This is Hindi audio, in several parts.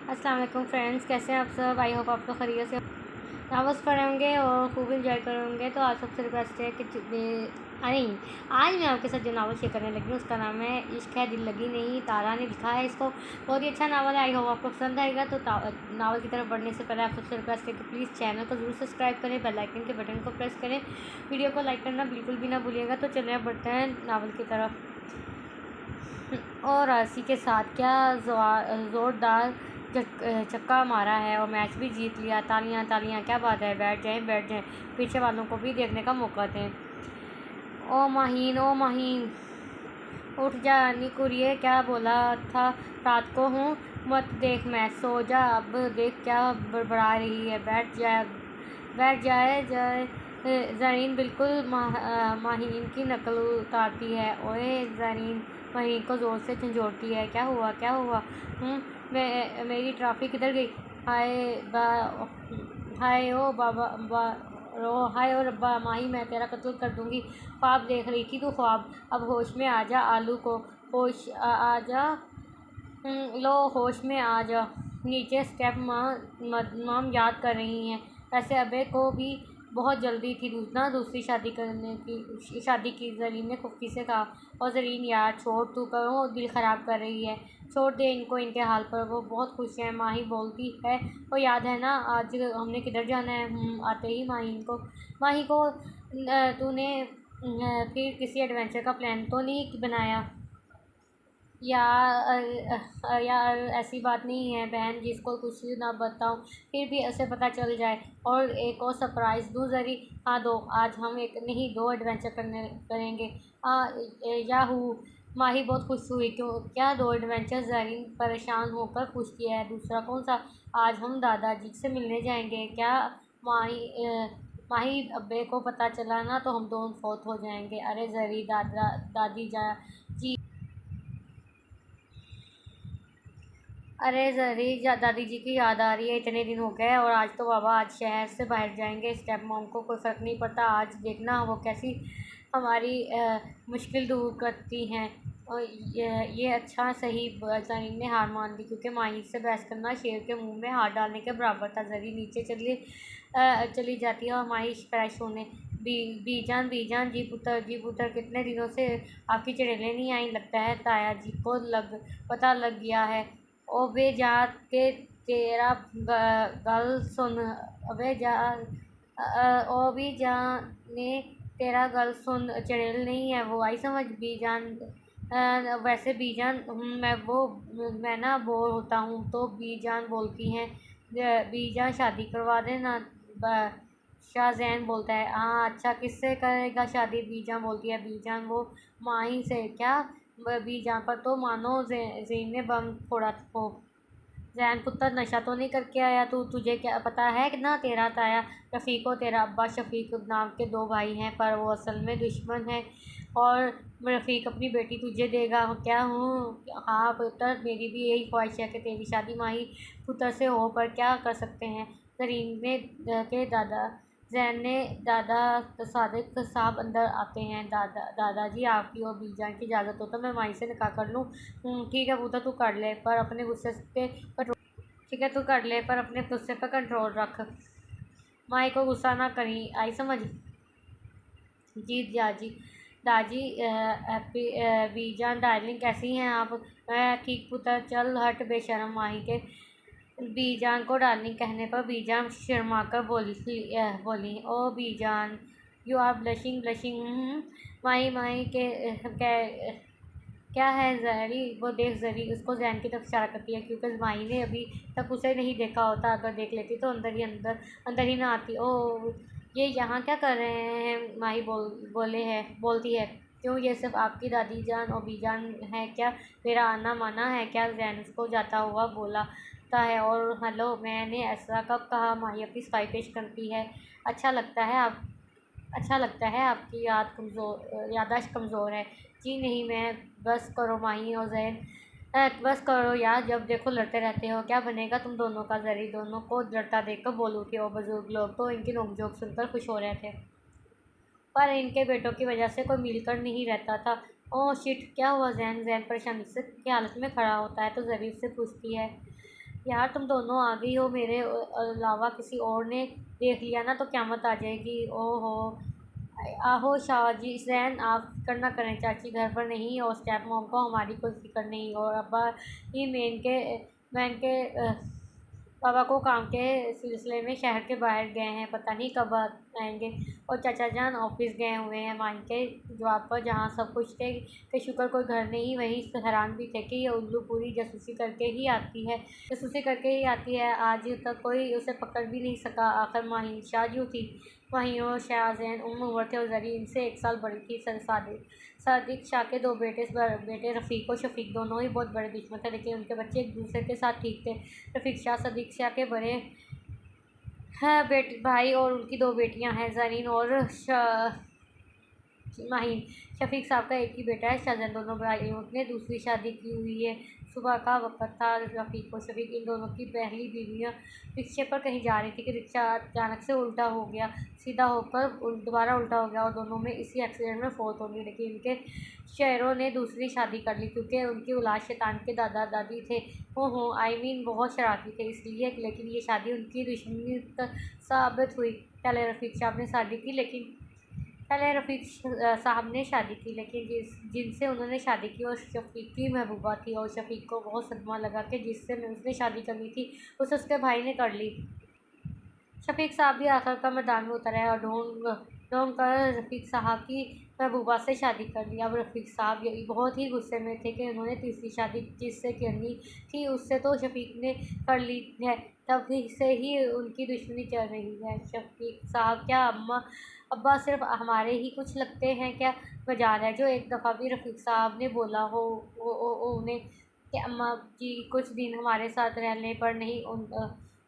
अस्सलाम वालेकुम फ्रेंड्स, कैसे हैं आप सब। आई होप आप लोग खैरियत से नावल्स पढ़े होंगे और खूब इंजॉय करे होंगे। तो आप सबसे रिक्वेस्ट है कि नहीं, आज मैं आपके साथ जो नावल शेयर करने लगी हूँ उसका नाम है इश्क है दिल लगी नहीं। तारा ने लिखा है इसको, बहुत ही अच्छा नावल है। आई होप आपको पसंद आएगा। तो नावल की तरफ बढ़ने से पहले आप सबसे रिक्वेस्ट है कि प्लीज़ चैनल को ज़रूर सब्सक्राइब करें, बेल आइकन के बटन को प्रेस करें, वीडियो को लाइक करना बिल्कुल भी ना भूलिएगा। तो चलिए अब बढ़ते हैं नावल की तरफ। और इसी के साथ क्या ज़ोरदार छक्का मारा है और मैच भी जीत लिया। तालियां तालियां, क्या बात है। बैठ जाएं बैठ जाएं, पीछे वालों को भी देखने का मौका दें। ओ माहीन उठ जा निकुरिए, क्या बोला था रात को हूँ मत देख मैच, सो जा अब देख क्या बड़बड़ा रही है। बैठ जाए ज़रीन बिल्कुल माहीन की नकल उतारती है। ओए ज़रीन माहीन को ज़ोर से झंझोड़ती है। क्या हुआ मेरी ट्रॉफी किधर गई। हाय ओ बाबा हाय ओ रब्बा, माही मैं तेरा कत्ल कर दूंगी। ख्वाब देख रही थी तू ख्वाब, अब होश में आ जा। आलू को होश आ जा। लो होश में आ जा। नीचे स्टेप माम याद कर रही हैं। वैसे अबे को भी बहुत जल्दी थी दूसरी शादी की ज़रीन ने खुफी से कहा। और ज़रीन यार छोड़, तू करो दिल ख़राब कर रही है, छोड़ दे इनको इनके हाल पर, वो बहुत खुश है। माही बोलती है वो याद है ना आज हमने किधर जाना है। आते ही माही को तूने फिर किसी एडवेंचर का प्लान तो नहीं बनाया। यार ऐसी बात नहीं है बहन, जिसको कुछ ना बताऊं फिर भी उसे पता चल जाए। और एक और सरप्राइज़ दूँ ज़री। हाँ दो, आज हम एक नहीं दो एडवेंचर करेंगे। याहू, माही बहुत खुश हुई। क्या दो एडवेंचर। ज़रीन परेशान होकर पूछती है। दूसरा कौन सा। आज हम दादाजी से मिलने जाएंगे। क्या माही अब्बे को पता चला ना तो हम दोनों फौत हो जाएंगे। अरे ज़री दादी जी। अरे ज़री दादी जी की याद आ रही है, इतने दिन हो गए। और आज तो बाबा आज शहर से बाहर जाएंगे। स्टेप मॉम को कोई फ़र्क नहीं पड़ता। आज देखना वो कैसी हमारी मुश्किल दूर करती हैं। और ये अच्छा सही। ज़रीन ने हार मान ली, क्योंकि माही से बहस करना शेर के मुंह में हाथ डालने के बराबर था। ज़री नीचे चली जाती है और माही फ्रेश होने। बीजान जी पुत्र कितने दिनों से आपकी चड़ेलें नहीं आई। लगता है ताया जी को पता लग गया है। ओबे जा के तेरा गल सुन। अबे जा ओबी जान ने तेरा गल सुन, चड़ेल नहीं है वो, आई समझ। बीजान वैसे बीजान मैं ना बोर होता हूँ तो बीजान बोलती हैं बीजान शादी करवा देना। शाहजैन बोलता है हाँ अच्छा, किससे करेगा शादी। बीजान बोलती है बीजान वो माही से। क्या बीजान पर तो मानो ज़ैन ने बम फोड़ा हो। जैन पुत्र नशा तो नहीं करके आया तू, तुझे क्या पता है कि ना तेरा ताया रफ़ीक और तेरा अब्बा शफ़ीक नाम के दो भाई हैं, पर वो असल में दुश्मन हैं। और रफ़ीक अपनी बेटी तुझे देगा क्या। हूँ हाँ पुत्र, मेरी भी यही ख्वाहिश है कि तेरी शादी माही पुत्र से हो, पर क्या कर सकते हैं। ज़रीन ने के दादा जैन ने दादा सादिक साहब अंदर आते हैं। दादाजी आपकी और बीजान की इजाज़त हो तो मैं माही से निकाह कर लूँ। ठीक है पुत्र, तू कर ले, पर अपने गुस्से पे कंट्रोल। ठीक है तू कर ले, पर अपने गुस्से पर कंट्रोल रख। माही को गुस्सा ना करी, आई समझ। जी जाजी दाजी हैप्पी बीजान डार्लिंग कैसी हैं आप। मैं ठीक पुत्र, चल हट बेशरम। माही के बीजान को डार्लिंग कहने पर बीजान शर्माकर बोली ओ बीजान यू आर ब्लशिंग। माही के क्या है ज़री, वो देख। ज़री उसको जैन की तरफ इशारा करती है, क्योंकि माही ने अभी तक उसे नहीं देखा होता। अगर देख लेती तो अंदर ही ना आती। ओ ये यहाँ क्या कर रहे हैं। माही बोलती है क्यों, ये सिर्फ आपकी दादी जान और बीजान है क्या। मेरा आना माना है क्या। जैन उसको जाता हुआ बोलाता है। और हेलो, मैंने ऐसा कब कहा। माही अपनी सफाई पेश करती है। अच्छा लगता है आपकी याददाश्त कमज़ोर है। जी नहीं, मैं बस करो माही और जैन, बस करो यार, जब देखो लड़ते रहते हो। क्या बनेगा तुम दोनों का। ज़री दोनों को लड़ता देखकर बोल उठी और बुजुर्ग लोग तो इनकी नोकझोंक सुनकर खुश हो रहे थे, पर इनके बेटों की वजह से कोई मिलकर नहीं रहता था। ओह शिट, क्या हुआ। जैन परेशानी से की हालत में खड़ा होता है तो ज़री से पूछती है यार तुम दोनों आ गई हो, मेरे अलावा किसी और ने देख लिया ना तो क़यामत आ जाएगी। ओहो। आहो शाहजी जैन, आप फ़िक्र ना करें, चाची घर पर नहीं और स्टेप मॉम को हमारी कोई फ़िक्र नहीं। और अब्बा ही मैन के पापा को काम के सिलसिले में शहर के बाहर गए हैं, पता नहीं कब आएंगे। और चाचा जान ऑफिस गए हुए हैं। माही के जवाब पर जहाँ सब कुछ थे कि शुक्र कोई घर नहीं, वहीं हैरान भी थे कि ये उल्लू पूरी जासूसी करके ही आती है। आज तक कोई उसे पकड़ भी नहीं सका। आखिर माही शाहजू थी। माही और शाहजैन उम्र थे और जरीन से 1 साल बड़ी थी। सादिक शाह के 2 बेटे रफ़ीक और शफ़ीक दोनों ही बहुत बड़े दुश्मन थे, लेकिन उनके बच्चे एक दूसरे के साथ ठीक थे। रफ़ीक शाह सदीक शाह के बड़े बेटे भाई और उनकी 2 बेटियां हैं, जरीन और माहीन। शफ़ीक साहब का एक ही बेटा है, शाहजहां। दोनों भाइयों ने दूसरी शादी की हुई है। सुबह का वक़्त था। रफ़ीक और शफ़ीक इन दोनों की पहली बीवियाँ रिक्शे पर कहीं जा रही थी कि रिक्शा अचानक से उल्टा हो गया, सीधा होकर दोबारा उल्टा हो गया और दोनों में इसी एक्सीडेंट में फ़ौत हो गई। लेकिन इनके शेरों ने दूसरी शादी कर ली क्योंकि उनकी औलाद शैतान के दादा दादी थे। वो आई मीन बहुत शरारती थे इसलिए। लेकिन ये शादी उनकी दुश्मनी साबित हुई। पहले रफ़ीक साहब ने शादी की लेकिन पहले रफ़ीक साहब ने शादी की, लेकिन जिनसे उन्होंने शादी की वो शफ़ीक की महबूबा थी। और शफ़ीक को बहुत सदमा लगा कि जिससे उसने शादी करनी थी उसे उसके भाई ने कर ली। शफ़ीक साहब भी आखिरकार मैदान में उतर आए और ढूंढ कर रफ़ीक साहब की महबूबा से शादी कर ली। अब रफ़ीक साहब यही बहुत ही गुस्से में थे कि उन्होंने तीसरी शादी जिससे करनी थी उससे तो शफ़ीक ने कर ली है। तब से ही उनकी दुश्मनी चल रही है। शफ़ीक साहब, क्या अब्बा सिर्फ हमारे ही कुछ लगते हैं क्या? मजाल है जो एक दफ़ा भी रफ़ीक साहब ने बोला हो उन्हें कि अम्मा जी कुछ दिन हमारे साथ रहने पर नहीं।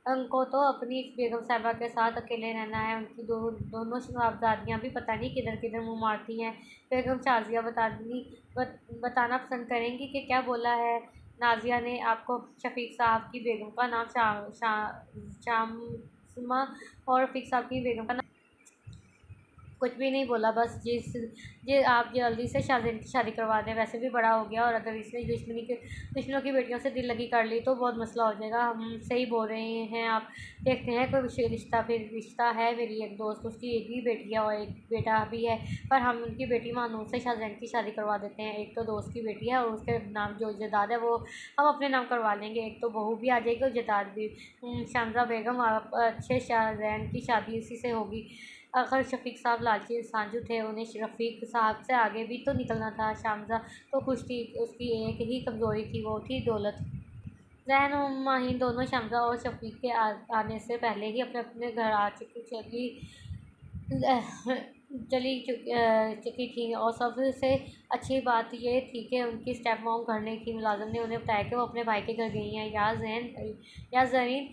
उनको तो अपनी बेगम साहिबा के साथ अकेले रहना है। उनकी दोनों शहजादियाँ भी पता नहीं किधर किधर मुँह मारती हैं। बेगम शाज़िया बताना पसंद करेंगी कि क्या बोला है? नाज़िया ने आपको शफ़ीक साहब की बेगम का नाम शामसुमा और रफ़ीक साहब की बेगम का कुछ भी नहीं बोला, बस आप जल्दी से शाहज़ैन की शादी करवा दें। वैसे भी बड़ा हो गया और अगर इसने दुश्मनों की बेटियों से दिल लगी कर ली तो बहुत मसला हो जाएगा। हम सही बोल रहे हैं आप। देखते हैं कोई रिश्ता है। मेरी एक दोस्त, उसकी एक ही बेटी है और एक बेटा भी है, पर हम उनकी बेटी मानूर से शाहज़ैन की शादी करवा देते हैं। एक तो दोस्त की बेटी है और उसके नाम जो जदाद है वो हम अपने नाम करवा लेंगे। एक तो बहू भी आ जाएगी और जदाद भी। शामज़ा बेगम, आप अच्छे शाहज़ैन की शादी इसी से होगी। अगर शफ़ीक साहब लालची इंसान जो थे, उन्हें रफ़ीक साहब से आगे भी तो निकलना था। शामज़ा तो खुश थी, उसकी एक ही कमज़ोरी थी, वो थी दौलत। ज़ैन और माहीन दोनों शामज़ा और शफ़ीक के आने से पहले ही अपने अपने घर आ चुकी थी। और सबसे अच्छी बात ये थी कि उनकी स्टेप मॉम घर नहीं थी। मुलाजिम ने उन्हें बताया कि वो अपने भाई के घर गई हैं। या ज़रीन,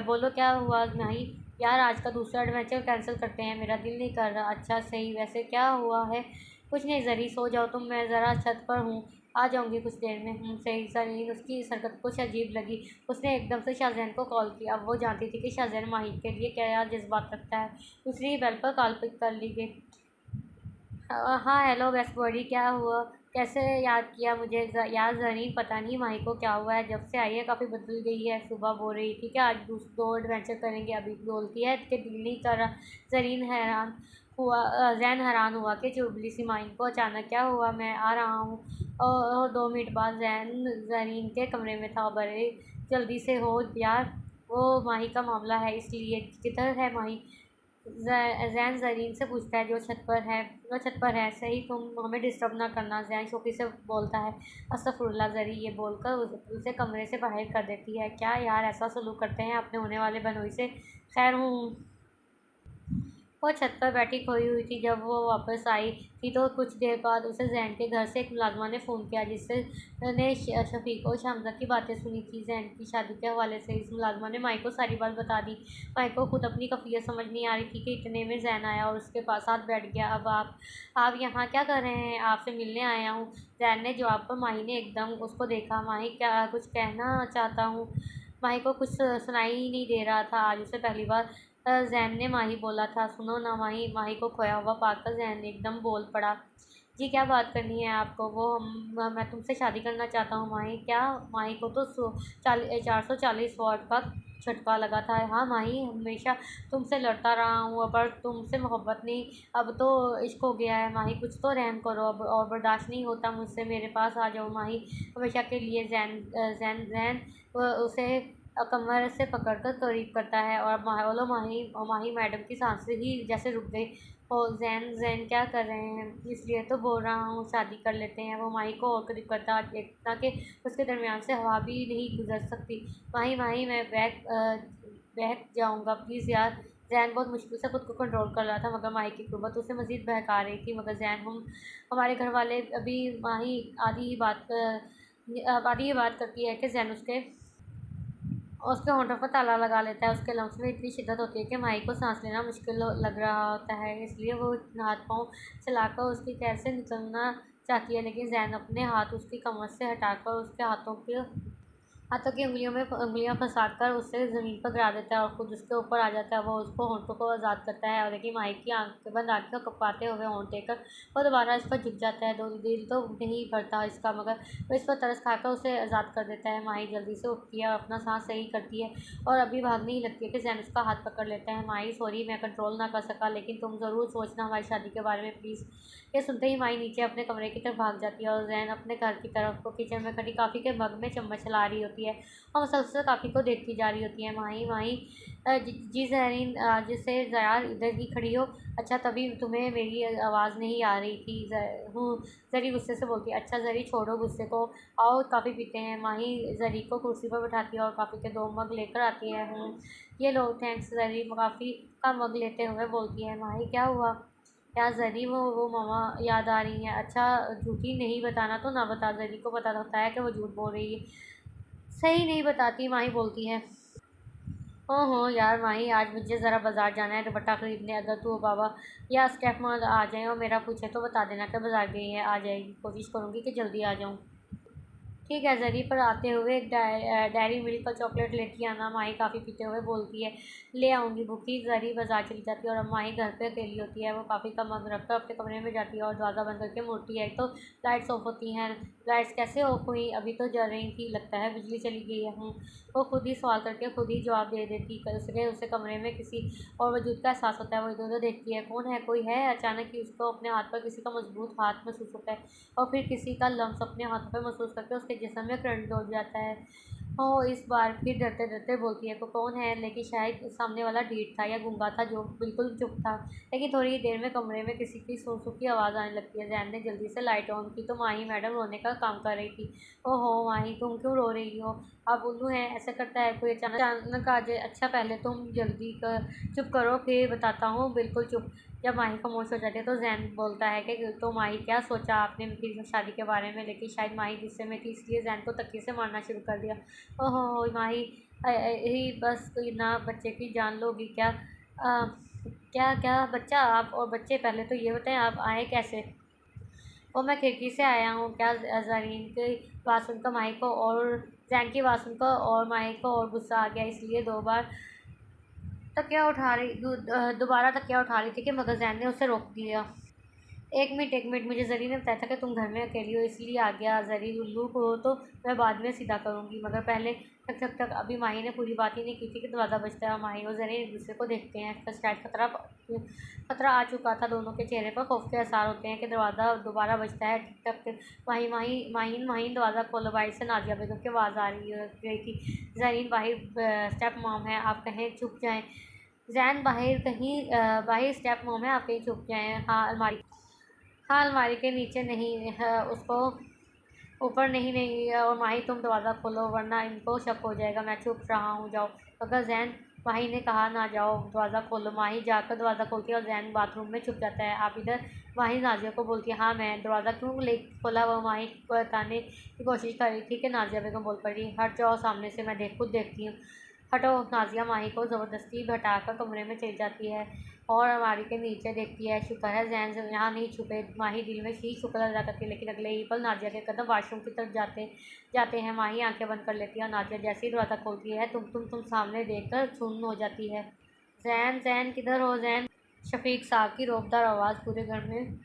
बोलो क्या हुआ? नहीं यार, आज का दूसरा एडवेंचर कैंसिल करते हैं, मेरा दिल नहीं कर रहा। अच्छा सही, वैसे क्या हुआ है? कुछ नहीं ज़री, सो जाओ तुम, मैं ज़रा छत पर हूँ, आ जाऊँगी कुछ देर में। सही। ज़रीन, उसकी इस हरकत कुछ अजीब लगी। उसने एकदम से शाहज़ैन को कॉल किया। अब वो जानती थी कि शाहज़ैन माही के लिए क्या जज्बात रखता है। दूसरी ही बेल पर कॉल पिक कर ली गई। हाँ हेलो बेस्ट बॉडी, क्या हुआ? कैसे याद किया मुझे? यार ज़रीन, पता नहीं माही को क्या हुआ है, जब से आई है काफ़ी बदल गई है। सुबह बोल रही थी कि आज 2 एडवेंचर करेंगे, अभी बोलती है कि दिल नहीं कर रहा। ज़ैन हैरान हुआ कि चुलबुली सी माही को अचानक क्या हुआ। मैं आ रहा हूँ। और 2 मिनट बाद ज़रीन के कमरे में था। बड़े जल्दी से हो यार, वो माही का मामला है इसलिए। किधर है माही? ज़ैन ज़रीन से पूछता है जो छत पर है। सही, तुम हमें डिस्टर्ब ना करना, ज़ैन शोखी से बोलता है। अस्तगफुरुल्लाह, ज़री ये बोलकर उसे कमरे से बाहर कर देती है। क्या यार, ऐसा सलूक करते हैं अपने होने वाले बनोई से? खैर हूँ। वो छत पर बैठी खोई हुई थी। जब वो वापस आई थी तो कुछ देर बाद उसे ज़ैन के घर से एक मुलाजमा ने फ़ोन किया जिससे ने शफ़ीक और शामज़ा की बातें सुनी थी। ज़ैन की शादी के हवाले से इस मुलाजमा ने माई को सारी बात बता दी। माई को खुद अपनी कफ़ियत समझ नहीं आ रही थी कि इतने में ज़ैन आया और उसके साथ बैठ गया। अब आप यहाँ क्या कर रहे हैं? आपसे मिलने आया हूँ, ज़ैन ने जवाब पर। माही ने एकदम उसको देखा। माही, क्या कुछ कहना चाहता हूँ? माही को कुछ सुनाई ही नहीं दे रहा था। आज उसे पहली बार ज़ैन ने माही बोला था। सुनो ना माही। माही को खोया हुआ पाकर ज़ैन एकदम बोल पड़ा। जी क्या बात करनी है आपको? वो मैं तुमसे शादी करना चाहता हूँ माही। क्या? माही को तो 440 वॉट का झटका लगा था। हाँ माही, हमेशा तुमसे लड़ता रहा हूँ पर तुमसे मोहब्बत नहीं, अब तो इश्क हो गया है माही। कुछ तो रहम करो अब, और बर्दाश्त नहीं होता मुझसे, मेरे पास आ जाओ माही हमेशा के लिए। जैन जैन जैन उसे कमर से पकड़कर करीब करता है और बोलो माही। और माही मैडम की सांसें ही जैसे रुक गई। ओ जैन जैन क्या कर रहे हैं? इसलिए तो बोल रहा हूँ शादी कर लेते हैं। वो माही को और करीब करता, इतना कि उसके दरमियान से हवा भी नहीं गुजर सकती। माही माही मैं बहक जाऊँगा प्लीज़ यार। जैन बहुत मुश्किल से खुद को कंट्रोल कर रहा था मगर माही की कुर्बत उसे मज़ीद बहका रही थी। मगर जैन, हम हमारे घर वाले अभी माही आधी ही बात करती है कि जैन उसके होंठों पर ताला लगा लेता है। उसके लम्स में इतनी शिद्दत होती है कि माही को सांस लेना मुश्किल लग रहा होता है, इसलिए वो हाथ पाँव चलाकर उसकी कैर से निकलना चाहती है, लेकिन जैन अपने हाथ उसकी कमर से हटाकर उसके हाथों की उंगलियां फंसाकर उसे ज़मीन पर गिरा देता है और खुद उसके ऊपर आ जाता है। वो उसको होंठों को आज़ाद करता है और लेकिन माइक की बंद आंखें कपकाते हुए होंठ देकर वो दोबारा इस पर झुक जाता है। दिल तो नहीं भरता इसका, मगर वो इस पर तरस खाकर उसे आज़ाद कर देता है। माही जल्दी से उठती है और अपना सांस सही करती है और अभी भागने ही लगती है कि जैन उसका हाथ पकड़ लेता है। माही सॉरी, मैं कंट्रोल ना कर सका, लेकिन तुम ज़रूर सोचना हमारी शादी के बारे में प्लीज़। ये सुनते ही माही नीचे अपने कमरे की तरफ भाग जाती है और जैन अपने घर की तरफ को किचन में खड़ी काफ़ी के मग में चम्मच चला रही होती है और मुसलसल काफ़ी को देखती जा रही होती है। माही माही जी जहरीन, जिससे यार इधर ही खड़ी हो। अच्छा तभी तुम्हें मेरी आवाज़ नहीं आ रही थी। जरी गुस्से से बोलती है। अच्छा जरी छोड़ो गुस्से को, आओ काफ़ी पीते हैं। माही जरी को कुर्सी पर बैठाती है और काफ़ी के 2 मग लेकर आती है। ये लो थैंक्स। जरी काफ़ी का मग लेते हुए बोलती है। माही क्या हुआ? क्या जरी वो मामा याद आ रही हैं? अच्छा झूठी नहीं बताना तो ना बता। जरी को पता होता है कि वो झूठ बोल रही है। सही नहीं बताती, माही बोलती है। ओहो यार माही, आज मुझे ज़रा बाज़ार जाना है दुपट्टा खरीदने। अगर तू बाबा या स्टेप मॉम आ जाए और मेरा पूछे तो बता देना कि बाज़ार गई है। आ जाएगी, कोशिश करूँगी कि जल्दी आ जाऊँ। ठीक है। जरी पर आते हुए एक डेयरी मिल्क और चॉकलेट लेती आना। माही काफ़ी पीते हुए बोलती है। ले आऊँगी। भूखी जरी बाजार चली जाती है और अब माही घर पे अकेली होती है। वो काफ़ी का मग रखकर अपने कमरे में जाती है और दरवाज़ा बंद करके मुड़ती है। तो लाइट्स ऑफ होती हैं। लाइट्स कैसे ऑफ हुई? अभी तो जल रही थी, लगता है बिजली चली गई है। वो खुद ही सवाल करके खुद ही जवाब दे देती। उसे कमरे में किसी और वजूद का एहसास होता है। वो इधर उधर देखती है, कौन है? कोई है? अचानक ही उसको अपने हाथ पर किसी का मजबूत हाथ महसूस होता है और फिर किसी का लम्स अपने हाथों पर महसूस करके उसके जिस्म में करंट दौड़ जाता है। इस बार फिर डरते डरते बोलती है, को कौन है? लेकिन शायद सामने वाला ढीठ था या गूंगा था जो बिल्कुल चुप था। लेकिन थोड़ी ही देर में कमरे में किसी की सू की आवाज़ आने लगती है। जैन ने जल्दी से लाइट ऑन की तो माही मैडम रोने का काम कर रही थी। ओहो माही, तुम क्यों रो रही हो? आप उल्लू हैं? ऐसा करता है कोई अचानक आ जाए? अच्छा पहले तुम जल्दी कर चुप करो फिर बताता हूँ। बिल्कुल चुप। जब माही खामोश हो जाती है तो जैन बोलता है कि तो माही क्या सोचा आपने मेरी शादी के बारे में? लेकिन शायद माही गुस्से में थी इसलिए जैन को तकिए से मारना शुरू कर दिया। ओहो माही, ही बस कोई ना बच्चे की जान लोगी क्या? क्या क्या बच्चा? आप और बच्चे? पहले तो ये बताएं आप आए कैसे? वो मैं खिड़की से आया हूँ। क्या? जरीन की बात सुनकर माही को और जैन की बात सुनकर और माही को और गुस्सा आ गया, इसलिए दोबारा तकिया उठा रही थी कि मगर जैन ने उसे रोक दिया। एक मिनट, मुझे जरी ने बताया था कि तुम घर में अकेली हो इसलिए आ गया। जरी उल्लू को तो मैं बाद में सीधा करूँगी, मगर पहले तक अभी माही ने पूरी बात ही नहीं की थी कि दरवाज़ा बजता है और माही और जरी एक दूसरे को देखते हैं। शायद खतरा आ चुका था। दोनों के चेहरे पर खौफ के आसार होते हैं कि दरवाज़ा दोबारा बजता है। ठीक तक माही माही माहीन माहीन दरवाज़ा खोलो। बाहर से नाजिया बेगम की आवाज़ आ रही थी। जरीन बाहर स्टेप मॉम है, आप कहें छुप जाएँ। जैन बाहर स्टेप मॉम है, आप कहीं छुप जाएँ। हाँ अलमारी के नीचे नहीं है, उसको ऊपर नहीं और माही तुम दरवाज़ा खोलो वरना इनको शक हो जाएगा। मैं चुप रहा हूँ, जाओ। मगर जैन, माही ने कहा ना जाओ, दरवाज़ा खोलो। माही जाकर दरवाज़ा खोलती है और जैन बाथरूम में छुप जाता है। आप इधर? माही नाजिया को बोलती है। हाँ मैं। दरवाज़ा क्यों ले खोला? वो माही को बताने की कोशिश कर रही थी कि नाजिया बेगम बोल पड़ी, हट जाओ सामने से, मैं खुद देखती हूँ। हटो। नाजिया माही को ज़बरदस्ती हटाकर कमरे में चली जाती है और अलमारी के नीचे देखती है। शुक्र है जैन से यहाँ नहीं छुपे। माही दिल में ही शुक्र अदा करती है, लेकिन अगले ही पल नाजिया के कदम वाशरूम की तरफ जाते हैं। माही आंखें बंद कर लेती है और नाजिया जैसे ही दरवाज़ा खोलती है तुम सामने देखकर सुन्न हो जाती है। जैन जैन किधर हो? जैन, शफीक साहब की रोबदार आवाज़ पूरे घर में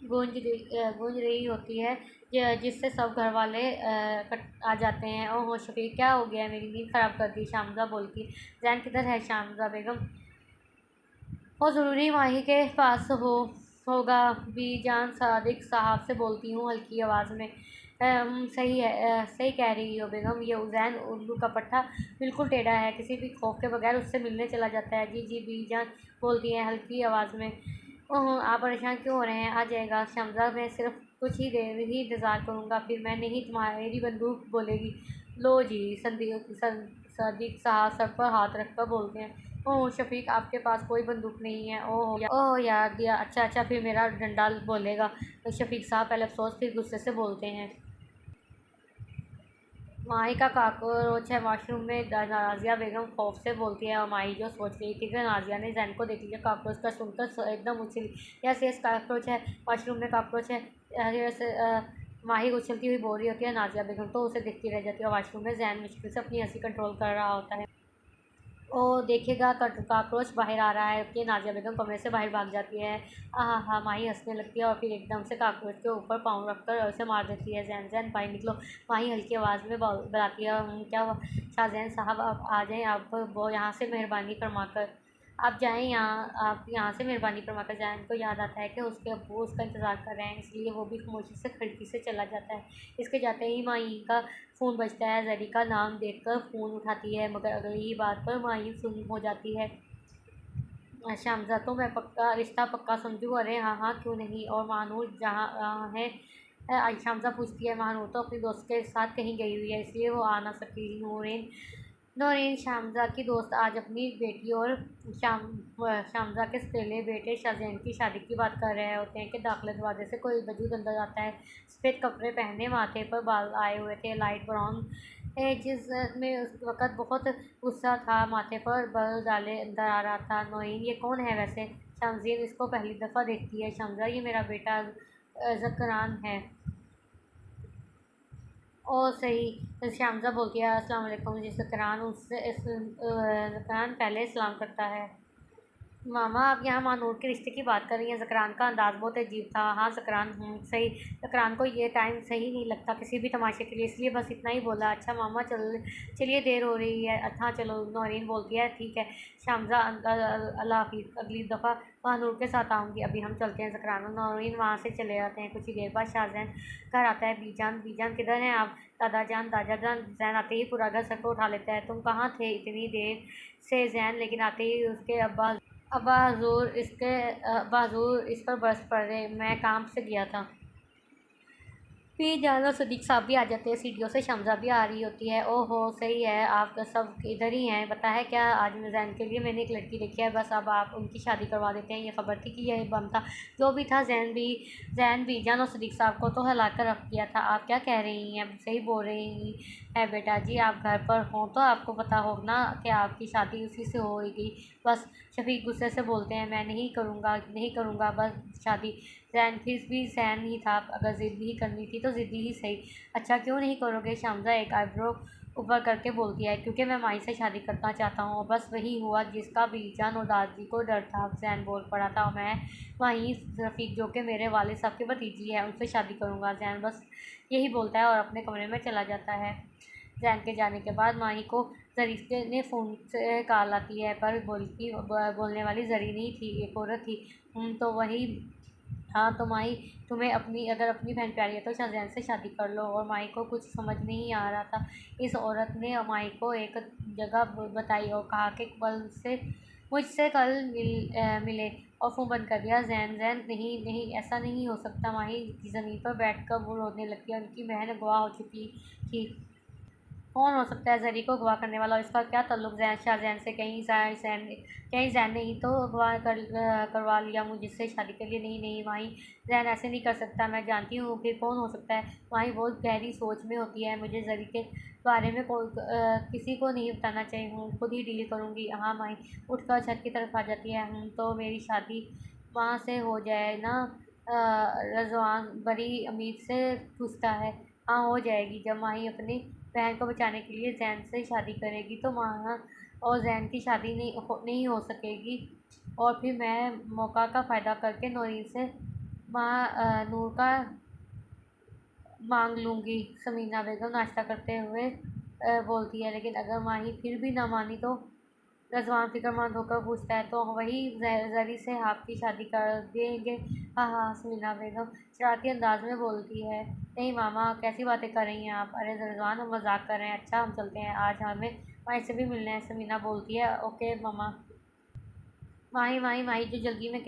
गूंज रही होती है, जिससे सब घर वाले आ जाते हैं। ओहो शफीक, क्या हो गया? मेरी नींद ख़राब कर दी, शामज़ा बोलती। जैन किधर है? शामज़ा बेगम वो ज़रूरी माही के पास होगा। बीजान सादिक साहब से बोलती हूँ हल्की आवाज़ में। सही है, सही कह रही हो बेगम, ये उज़ैन उल्लू का पट्टा बिल्कुल टेढ़ा है, किसी भी खौफ के बगैर उससे मिलने चला जाता है। जी जी, बीजान बोलती हैं हल्की आवाज़ में। ओह, आप परेशान क्यों हो रहे हैं? आ जाएगा शमज़ा, मैं सिर्फ कुछ ही देर ही इंतज़ार करूँगा, फिर मैं नहीं, तुम्हारी बंदूक बोलेगी। लो जी, सदीक साहब सर पर हाथ रखकर बोलते हैं। ओह शफीक, आपके पास कोई बंदूक नहीं है? ओह यार दिया, अच्छा अच्छा, फिर मेरा डंडा बोलेगा। तो शफीक साहब पहले अफसोस फिर गुस्से से बोलते हैं। माही का काकरोच है वाशरूम में, नाजिया बेगम खौफ से बोलती है। और माही जो सोच रही थी कि नाजिया ने जैन को देख लिया काकरोच का सुनकर एकदम उछली। यस यस, काकरोच है वाशरूम में, काकरोच है। यस, माही उछलती हुई बोल रही होती है। नाजिया बेगम तो उसे देखती रह जाती है। वाशरूम में जैन मुश्किल से अपनी हंसी कंट्रोल कर रहा होता है। ओ देखेगा, काकरोच बाहर आ रहा है कि नाजिया बेगम कमरे से बाहर भाग जाती है। हाँ हाँ, माही हंसने लगती है और फिर एकदम से काकरोच के ऊपर पाँव रखकर उसे मार देती है। जैन जैन बाहर निकलो, माही हल्की आवाज़ में बुलाती है। क्या हुआ? शाहजैन साहब आप आ जाएं, आप वो यहाँ से मेहरबानी फरमाकर आप जाएं। आप यहाँ से मेहरबानी फरमाकर। जैन को याद आता है कि उसके अब्बू उसका इंतज़ार कर रहे हैं, इसलिए वो भी खामोशी से खिड़की से चला जाता है। इसके जाते ही माही का फ़ोन बजता है। जरी का नाम देखकर फ़ोन उठाती है, मगर अगली ही बात पर माही सुन हो जाती है। शामज़ा, तो मैं पक्का रिश्ता पक्का समझूँ? अरे हाँ हाँ, क्यों नहीं। और महानूर जहाँ है? शामज़ा पूछती है। महानूर तो अपनी दोस्त के साथ कहीं गई हुई है, इसलिए वो आ ना सकी। नूरीन नौरीन शामज़ा की दोस्त आज अपनी बेटी और शामज़ा के सौतेले बेटे शाहजैन की शादी की बात कर रहे होते हैं कि दाखिले दरवाजे से कोई वजूद अंदर आता है। सफ़ेद कपड़े पहने, माथे पर बाल आए हुए थे, लाइट ब्राउन जिस में उस वक़्त बहुत गुस्सा था, माथे पर बाल डाले अंदर आ रहा था। नौरीन, ये कौन है वैसे? शामज़ीन इसको पहली दफ़ा देखती है। शामज़ा, ये मेरा बेटा ज़करान है। और सही, शामज़ा बोलती है। अस्सलाम वालेकुम जी। ज़करान ज़करान पहले सलाम करता है। मामा, आप यहाँ महानूर के रिश्ते की बात कर रही हैं? ज़करान का अंदाज़ बहुत अजीब था। हाँ ज़करान, सही। ज़करान को ये टाइम सही नहीं लगता किसी भी तमाशे के लिए, इसलिए बस इतना ही बोला। अच्छा मामा, चलिए देर हो रही है। अच्छा चलो, नौरीन बोलती है। ठीक है शामज़ा, अल्लाह हाफ़िज़, अगली दफ़ा महानूर के साथ आऊँगी, अभी हम चलते हैं। ज़करान और नौरीन वहाँ से चले जाते हैं। कुछ ही देर बाद शाहजैन घर आता है। बीजान, बीजान किधर हैं आप? दादा जान, दादा जान। जैन आते ही पूरा घर सर पर उठा लेता है। तुम कहाँ थे इतनी देर से? जैन, लेकिन आते ही उसके अब्बा हज़ूर इस पर बरस पड़े। मैं काम से गया था। फिर जानो सदीक साहब भी आ जाते हैं सीढ़ियों से। शमज़ा भी आ रही होती है। ओहो सही है, आप तो सब इधर ही हैं। पता है क्या, आज जैन के लिए मैंने एक लड़की देखी है, बस अब आप उनकी शादी करवा देते हैं। ये खबर थी कि यह बम था, जो भी था। जैन भी जानो सदीक साहब को तो हिला कर रख दिया था। आप क्या कह रही हैं? सही बोल रही है बेटा जी, आप घर पर हों तो आपको पता हो ना कि आपकी शादी उसी से होगी। बस शफीक गुस्से से बोलते हैं। मैं नहीं करूँगा, नहीं करूँगा बस शादी। जैन फिर भी जैन ही था, अगर ज़िद ही करनी थी तो ज़िद्दी ही सही। अच्छा क्यों नहीं करोगे? शामज़ा एक आईब्रो ऊपर करके बोलती है। क्योंकि मैं माई से शादी करना चाहता हूँ। बस वही हुआ जिसका बीजान और दादी को डर था। जैन बोल पड़ा था। मैं माही रफ़ीक, जो कि मेरे वालिद साहब की भतीजी है, उनसे शादी करूँगा। जैन बस यही बोलता है और अपने कमरे में चला जाता है। जैन के जाने के बाद माही को जरी ने फ़ोन से कॉल आती है, पर बोलने वाली जरी नहीं थी, एक औरत थी। तो वही। हाँ तो माही, तुम्हें अगर अपनी बहन प्यारी है तो शाहजैन से शादी कर लो। और माही को कुछ समझ नहीं आ रहा था। इस औरत ने माही को एक जगह बताई और कहा कि कल से मुझसे कल मिले, और फ़ोन बंद कर दिया। जैन जैन, नहीं नहीं, ऐसा नहीं हो सकता। माही की ज़मीन पर बैठ कर वो रोने लगती है। उनकी बहन अगवा हो चुकी थी। कौन हो सकता है जरी को अगवा करने वाला? और इसका क्या ताल्लुक शाहजैन से? कहीं जैन ने ही तो करवा लिया मुझसे शादी के लिए। नहीं नहीं माही, जैन ऐसे नहीं कर सकता। मैं जानती हूँ, फिर कौन हो सकता है? माही बहुत गहरी सोच में होती है। मुझे जरी के बारे में किसी को नहीं बताना चाहिए, हूँ खुद ही डील करूँगी। हाँ माही उठकर छत की तरफ आ जाती है। तो मेरी शादी वहाँ से हो जाए ना? रज़वान बड़ी उम्मीद से पूछता है। हाँ हो जाएगी, जब माही अपनी बहन को बचाने के लिए जैन से शादी करेगी तो माहा और जैन की शादी नहीं हो सकेगी। और फिर मैं मौका का फ़ायदा करके नौरीन से नूर का मांग लूँगी। समीना बेगम नाश्ता करते हुए बोलती है। लेकिन अगर माही फिर भी ना मानी तो? रज़वान फ़िक्रमंद होकर पूछता है। तो वही ज़री से आपकी शादी कर देंगे। हाँ हाँ, समीना बेगम शरारती अंदाज में बोलती है। नहीं मामा, कैसी बातें कर रही हैं आप? अरे रज़वान, हम मजाक कर रहे हैं। अच्छा, हम चलते हैं, आज हमें माही से भी मिलना है। समीना बोलती है। ओके मामा। माही माही माही जो जल्दी में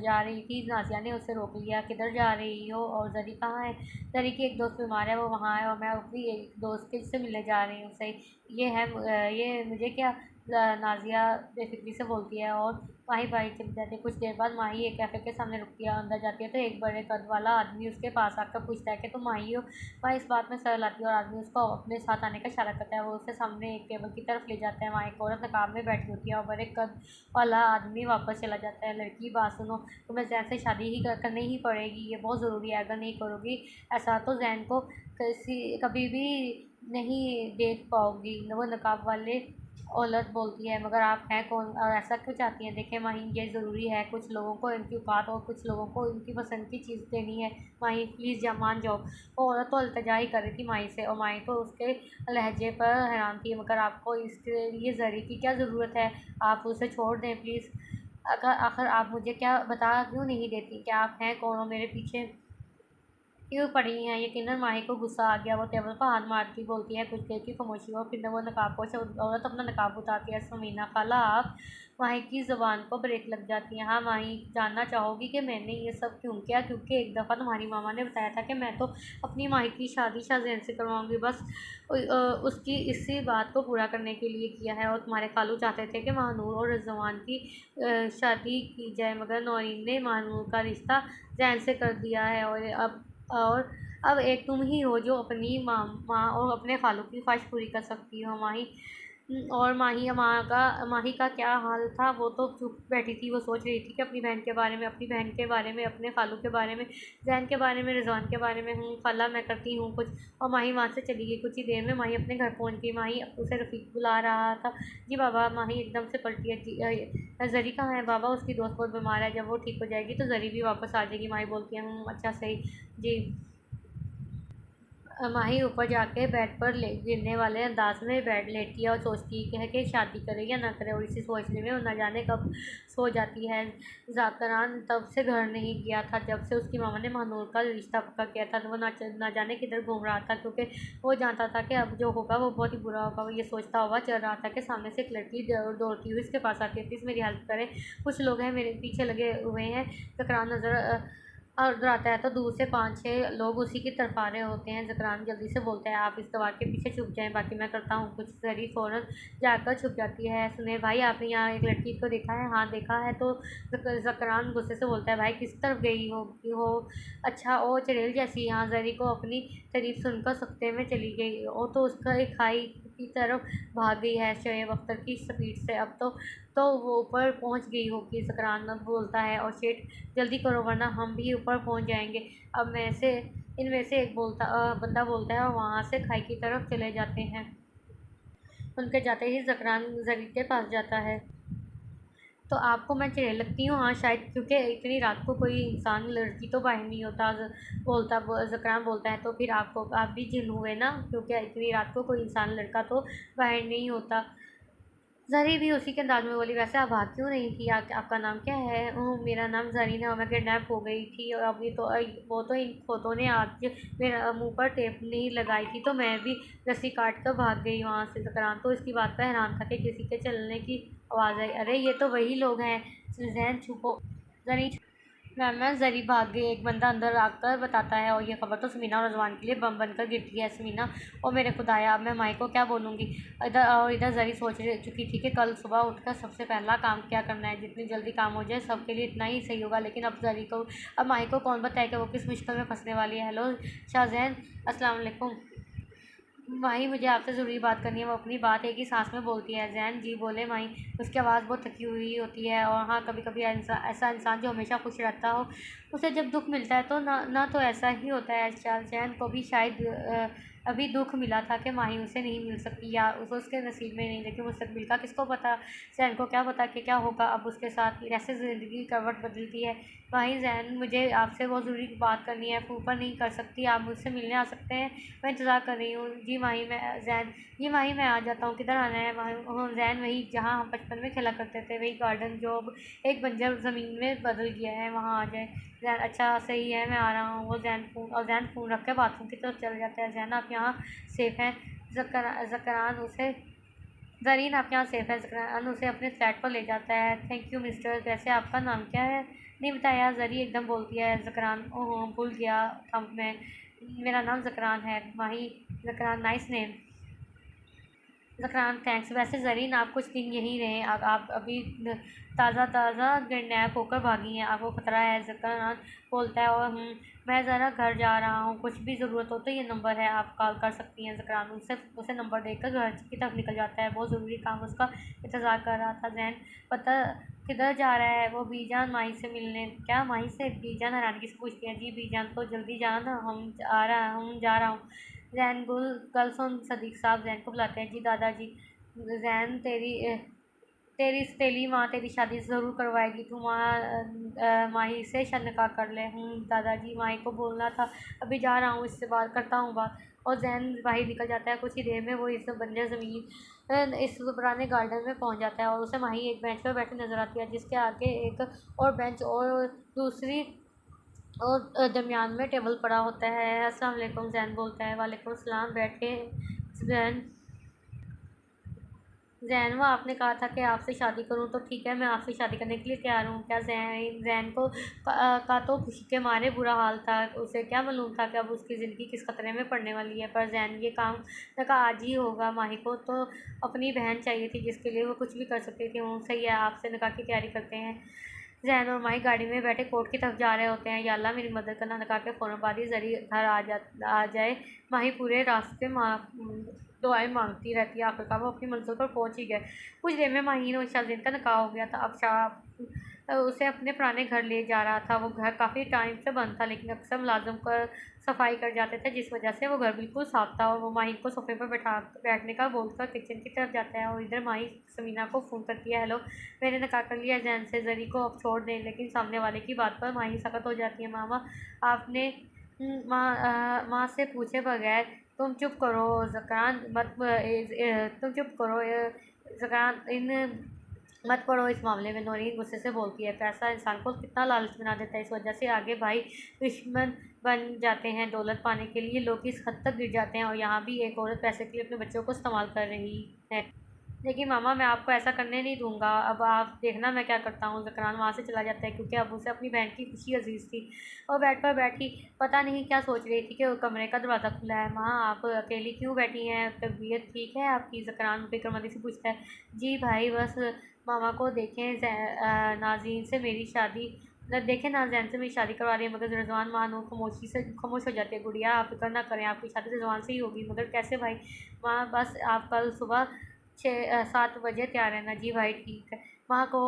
जा रही थी, नाजिया ने उसे रोक लिया। किधर जा रही हो? और जरी कहाँ है? जरी की एक दोस्त बीमार है, वो वहाँ है, और मैं अपनी एक दोस्त के से मिलने जा रही हूँ। सही ये है, ये मुझे क्या? नाजिया बेफिक्री से बोलती है। और माही बाहर चली जाती है। कुछ देर बाद माही एक कैफ़े के सामने रुकती है। अंदर जाती है तो एक बड़े कद वाला आदमी उसके पास आकर पूछता है कि तुम माही हो? माही इस बात में सरल आती है और आदमी उसको अपने साथ आने का इशारा करता है। वो उसे सामने एक टेबल की तरफ ले जाता है। वहाँ एक औरत नकाब में बैठी होती है और बड़े कद वाला आदमी वापस चला जाता है। लड़की, बात सुनो, तुम्हें जैन से शादी ही करनी ही पड़ेगी। ये बहुत ज़रूरी है। अगर नहीं करोगी ऐसा तो जैन को कभी भी नहीं देख पाओगी। वो नकाब वाले औरत बोलती है। मगर आप हैं कौन और ऐसा क्यों चाहती हैं? देखें माही, ये ज़रूरी है। कुछ लोगों को इनकी औकात और कुछ लोगों को इनकी पसंद की चीज़ देनी है। माही प्लीज़ मान जाओ। वो औरत तो इल्तिजा ही कर रही थी माही से, और माही तो उसके लहजे पर हैरान थी। मगर आपको इसके लिए ज़री की क्या ज़रूरत है? आप उसे छोड़ दें प्लीज़। आखिर आप मुझे क्या बता क्यों नहीं देती कि आप हैं कौन और मेरे पीछे क्यों पड़ी हैं? यकीनन माही को गुस्सा आ गया। वो टेबल पर हाथ मारती बोलती है। कुछ देर की खामोशी हो, फिर वो नकाबपोश औरत अपना नकाब उतारती है। समीना खाला, आप? माही की ज़ुबान को ब्रेक लग जाती है। हाँ माही, जानना चाहोगी कि मैंने ये सब क्यों किया? क्योंकि एक दफ़ा तुम्हारी मामा ने बताया था कि मैं तो अपनी माही की शादी शाहज़ैन से करवाऊँगी। बस उसकी इसी बात को पूरा करने के लिए किया है। और तुम्हारे खालू चाहते थे कि महानूर और रिजवान की शादी की जाए, मगर नौरीन ने महानूर का रिश्ता जैन से कर दिया है। और अब एक तुम ही हो जो अपनी माँ और अपने खालों की ख्वाहिश पूरी कर सकती हो। माही और माही का क्या हाल था? वो तो चुप बैठी थी। वो सोच रही थी कि अपनी बहन के बारे में, अपनी बहन के बारे में, अपने खालों के बारे में, जैन के बारे में, रिजवान के बारे में। खाला, मैं करती हूँ कुछ। और माही वहाँ से चली गई। कुछ ही देर में माही अपने घर पहुँच गई। माही उसे रफ़ीक बुला रहा था। जी बाबा। माही एकदम से पलटी है। जरी कहाँ है बाबा? उसकी दोस्त बहुत बीमार है, जब वो ठीक हो जाएगी तो जरी भी वापस आ जाएगी। माही बोलती है। अच्छा सही जी। माही ऊपर जाके बेड पर गिरने वाले अंदाज में बैठ लेटी है और सोचती है कि शादी करे या ना करे। और इसी सोचने में वो न जाने कब सो जाती है। ज़ाकरान तब से घर नहीं गया था जब से उसकी मामा ने महानूर का रिश्ता पक्का किया था। तो वो न जाने किधर घूम रहा था, क्योंकि वो जानता था कि अब जो होगा वो बहुत ही बुरा होगा। वो ये सोचता हुआ चल रहा था कि सामने से एक लड़की दौड़ती हुई इसके पास आती है। प्लीज़ मेरी हेल्प करें, कुछ लोग हैं मेरे पीछे लगे हुए हैं। ज़करान नज़र और उधर आता है तो दूर से 5-6 लोग उसी की तरफ आ रहे होते हैं। ज़करान जल्दी से बोलता है। आप इस दीवार के पीछे छुप जाएं, बाकी मैं करता हूँ कुछ। जरी फ़ौरन जाकर छुप जाती है। सुने भाई, आपने यहाँ एक लड़की को देखा है? हाँ देखा है। तो ज़करान गुस्से से बोलता है। भाई किस तरफ गई हो? अच्छा, ओ चड़ेल जैसी यहाँ। जरी को अपनी तारीफ सुनकर सख्ते में चली गई। ओ तो उसका एक खाई की तरफ भाग गई है शोएब अख्तर की स्पीड से। अब तो वो ऊपर पहुंच गई होगी। ज़करान बोलता है। और शेठ जल्दी करो वरना हम भी ऊपर पहुंच जाएंगे। अब में से इनमें से एक बंदा बोलता है और वहाँ से खाई की तरफ चले जाते हैं। उनके जाते ही ज़करान जरी के पास जाता है। तो आपको मैं चिढ़ने लगती हूँ? हाँ शायद, क्योंकि इतनी रात को कोई इंसान लड़की तो बाहर नहीं होता। ज़करान बोलता है। तो फिर आप भी जिन हुए ना, क्योंकि इतनी रात को कोई इंसान लड़का तो बाहर नहीं होता। ज़री भी उसी के अंदाज में बोली। वैसे आप भाग क्यों रही थी? आपका नाम क्या है? मेरा नाम ज़रीन है और मैं किडनैप हो गई थी। और अभी तो वो तो इन खोतों ने आज मेरा मुंह पर टेप नहीं लगाई थी, तो मैं भी रस्सी काट कर भाग गई वहाँ से। ज़करान तो इसकी बात पर हैरान था कि किसी के चलने की आवाज़ आई। अरे ये तो वही लोग हैं। जहन छुपो जरी मैं ज़री भाग गई। एक बंदा अंदर आकर बताता है। और ये खबर तो समीना और रज़वान के लिए बम बनकर गिरती है। समीना, और मेरे खुदाया, अब मैं माई को क्या बोलूँगी? इधर ज़री सोच चुकी थी कि कल सुबह उठकर सबसे पहला काम क्या करना है। जितनी जल्दी काम हो जाए सबके लिए इतना ही सही होगा। लेकिन अब माई को कौन बताए कि वो किस मुश्किल में फंसने वाली है। हेलो शाहज़ैन, अस्सलाम वालेकुम। माही, मुझे आपसे ज़रूरी बात करनी है। वो अपनी बात एक ही सांस में बोलती है। जैन जी बोले। माही, उसकी आवाज़ बहुत थकी हुई होती है। और हाँ, कभी कभी ऐसा इंसान जो हमेशा खुश रहता हो उसे जब दुख मिलता है तो ना ना तो ऐसा ही होता है। जैन को भी शायद अभी दुख मिला था कि माही उसे नहीं मिल सकती या उसके नसीब में नहीं, लेकिन मुस्तकबिल का किसको पता। जैन को क्या पता कि क्या होगा अब उसके साथ, कैसे ज़िंदगी करवट बदलती है। माही, जैन, मुझे आपसे बहुत ज़रूरी बात करनी है, ऊपर नहीं कर सकती, आप मुझसे मिलने आ सकते हैं? मैं इंतज़ार कर रही हूँ। जी माही, मैं जैन, जी माही मैं आ जाता हूँ, किधर आना है माही? जैन, वही जहाँ हम बचपन में खेला करते थे, वही गार्डन जो अब एक बंजर ज़मीन में बदल गया है, वहाँ आ जाए। जैन, अच्छा सही है, मैं आ रहा हूँ। वो जैन फ़ोन रख के बाथरूम की तरफ चल जाता है। जैन, आप यहाँ सेफ़ हैं? ज़करान उसे ज़रीन, आप यहाँ सेफ़ है? ज़करान उसे अपने फ्लैट पर ले जाता है। थैंक यू मिस्टर, वैसे आपका नाम क्या है? नहीं बताया। ज़री एकदम बोलती है। ज़करान, ओह भूल गया था मैं, मेरा नाम ज़करान है। माही, ज़करान, नाइस नेम। ज़करान, थैंक्स। वैसे ज़रीन, आप कुछ दिन यहीं रहें, आप अभी ताज़ा किडनैप होकर भागी हैं, आपको ख़तरा है। ज़करान बोलता है, और मैं ज़रा घर जा रहा हूँ, कुछ भी ज़रूरत हो तो ये नंबर है, आप कॉल कर सकती हैं। ज़करान उसे नंबर देकर घर की तरफ निकल जाता है। बहुत ज़रूरी काम उसका इंतज़ार कर रहा था। जैन, पता किधर जा रहा है वो? बीजान, माही से मिलने। क्या माही से? बीजान हैरानगी से पूछती है। जी बीजान, तो जल्दी जाना, हम जा रहा हूँ। जैन, कल सुन, सदीक साहब जैन को बुलाते हैं। जी दादाजी। जैन, तेरी सतीली माँ तेरी शादी ज़रूर करवाएगी, तू माही से निकाह कर ले। दादाजी, माही को बोलना था, अभी जा रहा हूँ, इससे बात करता हूँ बात। और जैन बाहर निकल जाता है। कुछ ही देर में वो इस बंजर ज़मीन, इस पुराने गार्डन में पहुँच जाता है और उसे माही एक बेंच पर बैठी नज़र आती है, जिसके आगे एक और बेंच और दूसरी और दरमियान में टेबल पड़ा होता है। अस्सलाम वालेकुम, जैन बोलता है। वालेकुम सलाम, बैठे। जैन, वो आपने कहा था कि आपसे शादी करूं, तो ठीक है, मैं आपसे शादी करने के लिए तैयार हूं। क्या जैन को का तो खुशी के मारे बुरा हाल था। उसे क्या मालूम था कि अब उसकी ज़िंदगी किस खतरे में पड़ने वाली है। पर जैन ये काम का आज ही होगा। माही को तो अपनी बहन चाहिए थी जिसके लिए वो कुछ भी कर सकती थी। सही है, आपसे निकाह की तैयारी करते हैं। जैन और माही गाड़ी में बैठे कोर्ट की तरफ जा रहे होते हैं। या अल्लाह, मेरी मदद करना, निकाह के फ़ौरन बाद ही ज़री घर आ जाए। माही पूरे रास्ते दुआएं मांगती रहती है। आखिरकार वो अपनी मंजिल पर पहुंच ही गए। कुछ देर में माही और शाहज़ैन का निकाह हो गया था। अब शाह उसे अपने पुराने घर ले जा रहा था। वो घर काफ़ी टाइम से बंद था, लेकिन अक्सर मुलाजिम कर सफाई कर जाते थे, जिस वजह से वो घर बिल्कुल साफ था। और वो माही को सोफे पर बैठने का बोलकर किचन की तरफ जाता है, और इधर माही समीना को फ़ोन करती है। हेलो, मैंने निकाह कर लिया जैन से, ज़री को अब छोड़ दें। लेकिन सामने वाले की बात पर माही सख्त हो जाती है। मामा, आपने माँ से पूछे बगैर तुम चुप करो। ज़करान, तुम चुप करो। ज़करान, इन मत पड़ो इस मामले में। नौरीन गुस्से से बोलती है। पैसा इंसान को कितना लालच बना देता है, इस वजह से आगे भाई दुश्मन बन जाते हैं। दौलत पाने के लिए लोग इस हद तक गिर जाते हैं, और यहाँ भी एक औरत पैसे के लिए अपने बच्चों को इस्तेमाल कर रही है। लेकिन मामा, मैं आपको ऐसा करने नहीं दूंगा। अब आप देखना मैं क्या करता हूँ। ज़करान वहाँ से चला जाता है, क्योंकि अब उसे अपनी बहन की खुशी अजीज़ थी। और बेड पर बैठी पता नहीं क्या सोच रही थी कि कमरे का दरवाज़ा खुला है। माँ, आप अकेली क्यों बैठी हैं? तबीयत ठीक है आपकी? ज़करान फिक्रमंदी से पूछता है। जी भाई, बस मामा को देखें, नाज़रीन से मेरी शादी देखें ना, जैन से मेरी शादी करवा रही है। मगर रिजवान मानो खामोश हो जाती है। गुड़िया, आप फिक्र ना करें, आपकी शादी रिजवान से ही होगी। मगर कैसे भाई? माँ, बस आप कल सुबह 7 बजे तैयार रहना। जी भाई, ठीक है। माँ को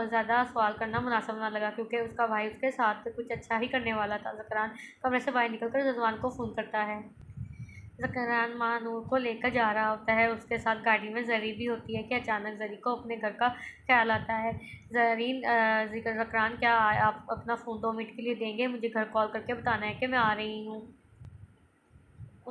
ज़्यादा सवाल करना मुनासिब ना लगा, क्योंकि उसका भाई उसके साथ कुछ अच्छा ही करने वाला था। ज़करान कमरे से बाहर निकलकर रिजवान को फ़ोन करता है। ज़करान माँ नूर को लेकर जा रहा होता है। उसके साथ गाड़ी में ज़री भी होती है कि अचानक ज़री को अपने घर का ख्याल आता है। ज़करान, क्या आप अपना फ़ोन 2 मिनट के लिए देंगे? मुझे घर कॉल करके बताना है कि मैं आ रही हूँ।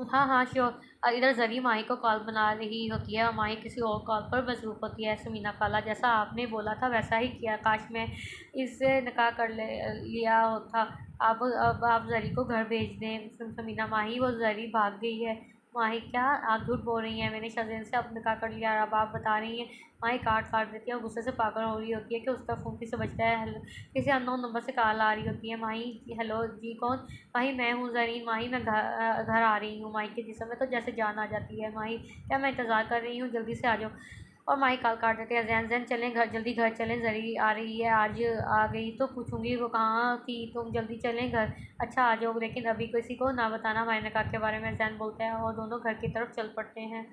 हाँ हाँ, श्योर। इधर ज़री माही को कॉल बना रही होती है, और माही किसी और कॉल पर मसरूफ़ होती है। समीना खाला, जैसा आपने बोला था वैसा ही किया, काश मैं इससे निकाह कर लिया होता। अब आप ज़री को घर भेज दें। समीना, माही वो ज़री भाग गई है। माही, क्या आप झूठ बोल रही हैं? मैंने शाहज़ैन से अब निकाह कर लिया, अब आप बता रही हैं? माही काट देती है और गुस्से से पागल हो रही होती है कि उसका फ़ोन किसे बजता है। हेलो, किसी अननोन नंबर से कॉल आ रही होती है। माही, हेलो जी, कौन? माही, मैं हूँ ज़रीन। माही, मैं घर आ रही हूँ। माही के जिस्म में तो जैसे जान आ जाती है। माही, क्या मैं इंतज़ार कर रही हूँ, जल्दी से आ जाओ। और माही कॉल काट देते हैं। जैन चलें घर, जल्दी घर चलें, ज़री आ रही है, आज आ गई तो पूछूंगी वो कहाँ थी। तुम जल्दी चलें घर। अच्छा आ जाओ, लेकिन अभी किसी को ना बताना हमारे निकाह के बारे में। जैन बोलता है, और दोनों घर की तरफ चल पड़ते हैं।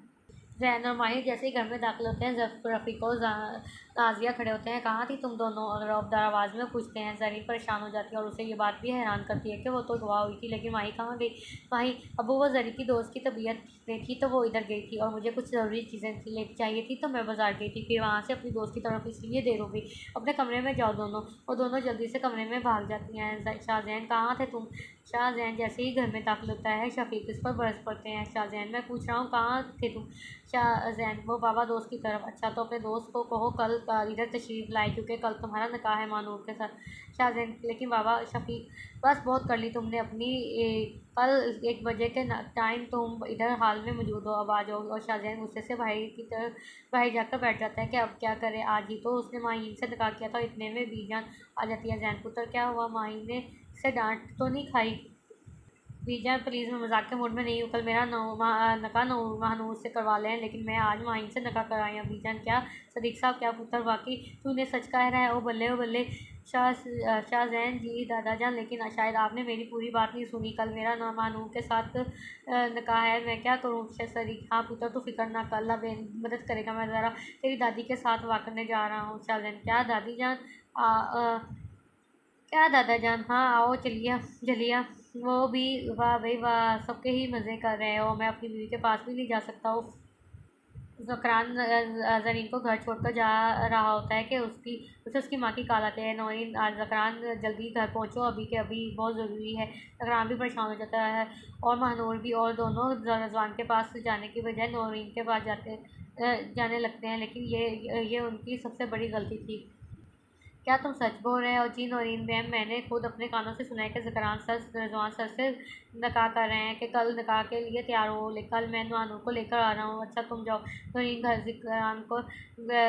जैन और माहिर जैसे ही घर में दाखिल होते हैं, रफ़ीक और नाज़िया खड़े होते हैं। कहाँ थी तुम दोनों? रौबदार आवाज़ में पूछते हैं। ज़रीन परेशान हो जाती है और उसे ये बात भी हैरान करती है कि वो तो गवाह हुई थी, लेकिन माही कहाँ गई? माही, अबू, वो ज़री की दोस्त की तबीयत नहीं थी तो वो इधर गई थी और मुझे कुछ ज़रूरी चीज़ें चाहिए थी तो मैं बाज़ार गई थी। फिर वहाँ से अपनी दोस्त की तरफ इसलिए देर हो गई। अपने कमरे में जाओ दोनों। वो दोनों जल्दी से कमरे में भाग जाती हैं। शाहजैन, कहाँ थे तुम? शाहजैन जैसे ही घर में दाखिल होता है, शफीक इस पर बरस पड़ते हैं। शाहजैन, मैं पूछ रहा हूँ कहाँ थे तुम? शाहजैन, वो बाबा दोस्त की तरफ। अच्छा, तो अपने दोस्त को कहो कल इधर तशरीफ़ लाए, क्योंकि कल तुम्हारा निकाह है मानूर के साथ। शाहजैन, लेकिन बाबा। शफीक, बस बहुत कर ली तुमने अपनी। कल 1 बजे के टाइम तुम इधर हाल में मौजूद हो, अब आ जाओ। और शाहजैन गुस्से से भाई की तरफ बाहर जाकर बैठ जाता है कि अब क्या करे, आज ही तो उसने माहीन से निकाह किया था। इतने में बीजान आ जाती है। जैन पुत्र, क्या हुआ? माहीन ने से डांट तो नहीं खाई? बीजा, प्लीज़, मैं मजाक के मूड में नहीं हूँ। कल मेरा नका महानूर से करवा लें, लेकिन मैं आज माहीन से नका कराया। बीजान, क्या? सदीक साहब, क्या पुत्र वाकई तूने सच कह रहा है? ओ बल्ले, ओ बल्ले। शाहजैन जी, दादा जान, लेकिन शायद आपने मेरी पूरी बात नहीं सुनी। कल मेरा महानूर के साथ नकाह है, मैं क्या करूँ? सदीक, हाँ पुत्र, तू फिक्र ना कर, अल्लाह मदद करेगा। मैं ज़रा तेरी दादी के साथ वाक़ करने जा रहा हूँ। शाहजैन, क्या दादी जान? क्या दादा जान? हाँ, आओ, चलिए चलिए। वो भी, वाह भाई वाह, सबके ही मज़े कर रहे हो। मैं अपनी बीवी के पास भी नहीं जा सकता हूँ। ज़करान ज़रीन को घर छोड़कर जा रहा होता है कि उसे उसकी माँ की कॉल आती है। नौरीन, आज ज़करान, जल्दी घर पहुँचो, अभी के अभी, बहुत ज़रूरी है। ज़करान भी परेशान हो जाता है और महानूर भी, और दोनों रज़वान के पास जाने की बजाय नौरीन के पास जाने लगते हैं। लेकिन ये उनकी सबसे बड़ी गलती थी। क्या तुम सच बोल रहे हो? जी नौरीन मैम, मैंने खुद अपने कानों से सुना है कि ज़करान सर, रिजवान सर से निकाह कर रहे हैं कि कल निकाह के लिए तैयार हो। कल मैं नानू को लेकर आ रहा हूँ। अच्छा, तुम जाओ। नौरीन घर ज़करान को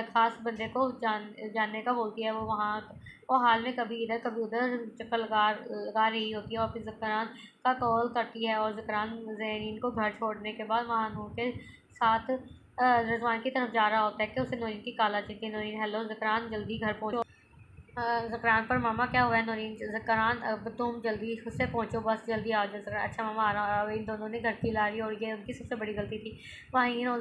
ख़ास बंदे को जानने का बोलती है। वो हाल में कभी इधर कभी उधर चक्कर लगा रही होती है और फिर ज़करान का कॉल करती है। और ज़करान ज़रीन को घर छोड़ने के बाद महानूर के साथ रिजवान की तरफ जा रहा होता है कि उसे नौरीन की कॉल आती है। नौरीन, हेलो ज़करान, जल्दी घर पहुँचो। ज़करान पर, मामा क्या हुआ है? नौरीन, ज़करान, अब तुम जल्दी उससे पहुँचो, बस जल्दी आ जाओ। ज़करान, अच्छा मामा, आ रहा हूँ। इन दोनों ने घर की लारी और ये उनकी सबसे बड़ी गलती थी। माहीन और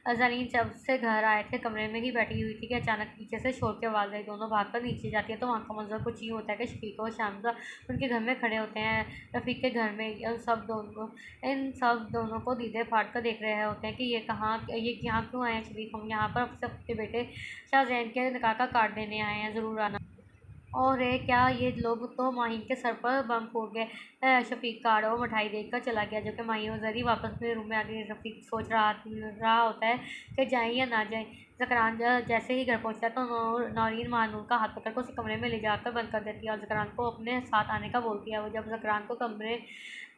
ज़रीन जब से घर आए थे, कमरे में ही बैठी हुई थी कि अचानक पीछे से शोर की आवाज़ आई। दोनों भागकर नीचे जाती है तो वहाँ का मंजर कुछ यूँ होता है कि शफीक और शामजा उनके घर में खड़े होते हैं। रफ़ीक के घर में इन सब दोनों को दीदे फाड़ कर देख रहे होते हैं कि ये यहाँ क्यों आए हैं शरीफ? हम यहाँ पर सबके बेटे शाहजैन के निकाह का कार्ड देने आए हैं, ज़रूर आना। और क्या ये लोग तो माहीन के सर पर बम फोड़ गए। शफीक कार्ड और मिठाई देकर चला गया, जबकि माही और जरी वापस अपने रूम में आ गई। रफीक सोच रहा होता है कि जाएं या ना जाएं। ज़करान जैसे ही घर पहुंचता है तो नौरीन मानूर का हाथ पकड़ कर उसे कमरे में ले जाकर बंद कर देती है और ज़करान को अपने साथ आने का बोलती है। वो जब ज़करान को कमरे